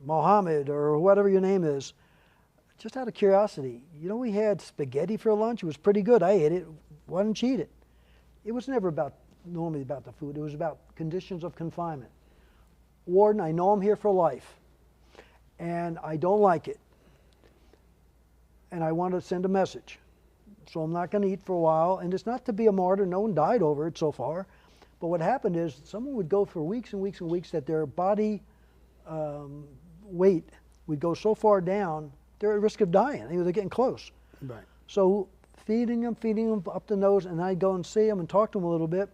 Mohammed or whatever your name is, just out of curiosity, you know, we had spaghetti for lunch. It was pretty good. I ate it. Why didn't you eat it? It was never normally about the food. It was about conditions of confinement. Warden, I know I'm here for life, and I don't like it. And I want to send a message. So I'm not going to eat for a while. And it's not to be a martyr. No one died over it so far. But what happened is someone would go for weeks and weeks and weeks that their body weight would go so far down, they're at risk of dying. They're getting close. Right. So feeding them up the nose, and I'd go and see them and talk to them a little bit.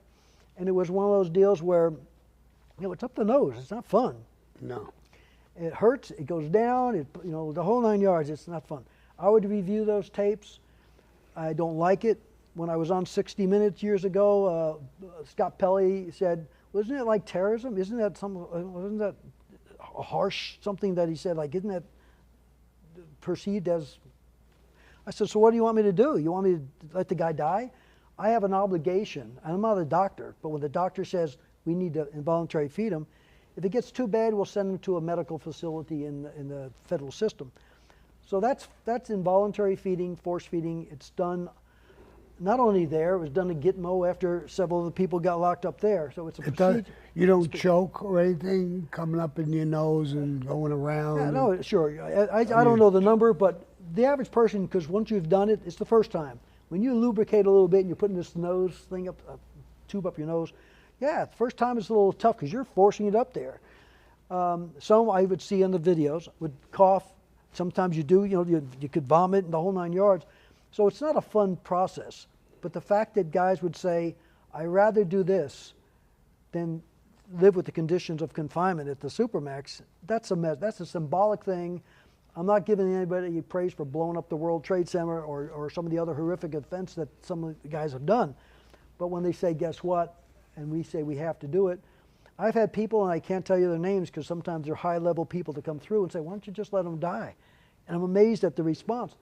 And it was one of those deals where, you know, it's up the nose. It's not fun. No. It hurts. It goes down. You know, the whole 9 yards. It's not fun. I would review those tapes. I don't like it. When I was on 60 Minutes years ago, Scott Pelley said, well, isn't it like terrorism? Isn't that a harsh something that he said, like, isn't that perceived as... I said, so what do you want me to do? You want me to let the guy die? I have an obligation, and I'm not a doctor, but when the doctor says we need to involuntary feed him, if it gets too bad, we'll send him to a medical facility in the federal system. So that's involuntary feeding, force feeding. It's done not only there, it was done at Gitmo after several of the people got locked up there. So it's a procedure. You don't choke or anything coming up in your nose and going around? Yeah, no, sure. I don't know the number, but the average person, because once you've done it, it's the first time. When you lubricate a little bit and you're putting this nose thing up, a tube up your nose, yeah, the first time it's a little tough because you're forcing it up there. Some I would see in the videos would cough. Sometimes you do, you know, you could vomit and the whole 9 yards. So it's not a fun process. But the fact that guys would say, I'd rather do this than live with the conditions of confinement at the Supermax, that's a symbolic thing. I'm not giving anybody praise for blowing up the World Trade Center or some of the other horrific events that some of the guys have done. But when they say, guess what, and we say we have to do it, I've had people, and I can't tell you their names because sometimes they're high-level people to come through and say, why don't you just let them die? And I'm amazed at the response.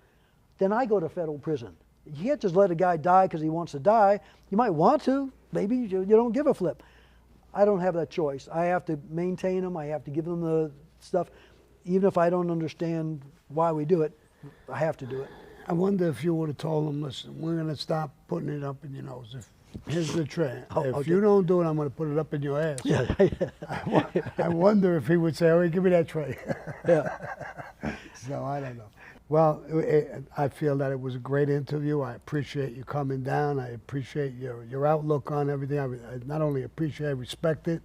Then I go to federal prison. You can't just let a guy die because he wants to die. You might want to. Maybe you don't give a flip. I don't have that choice. I have to maintain them. I have to give them the stuff. Even if I don't understand why we do it, I have to do it. I wonder if you would have told them, listen, we're going to stop putting it up in your nose. Here's the tray. If you don't do it, I'm going to put it up in your ass. Yeah. I wonder if he would say, oh, give me that tray. Yeah. So I don't know. Well, I feel that it was a great interview. I appreciate you coming down. I appreciate your outlook on everything. I not only appreciate, I respect it.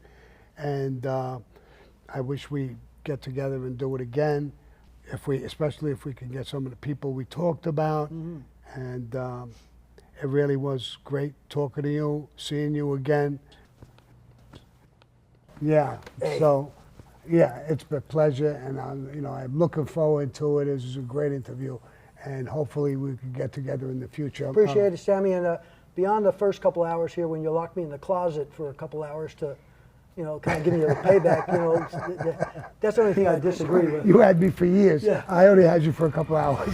And I wish we get together and do it again, especially if we can get some of the people we talked about. Mm-hmm. And it really was great talking to you, seeing you again. Yeah. Hey. So. Yeah, it's been a pleasure, and I'm looking forward to it. This is a great interview, and hopefully we can get together in the future. Appreciate it, Sammy, and beyond the first couple hours here, when you locked me in the closet for a couple hours to, kind of give me a payback, that's the only thing I disagree with. You had me for years. Yeah. I only had you for a couple hours.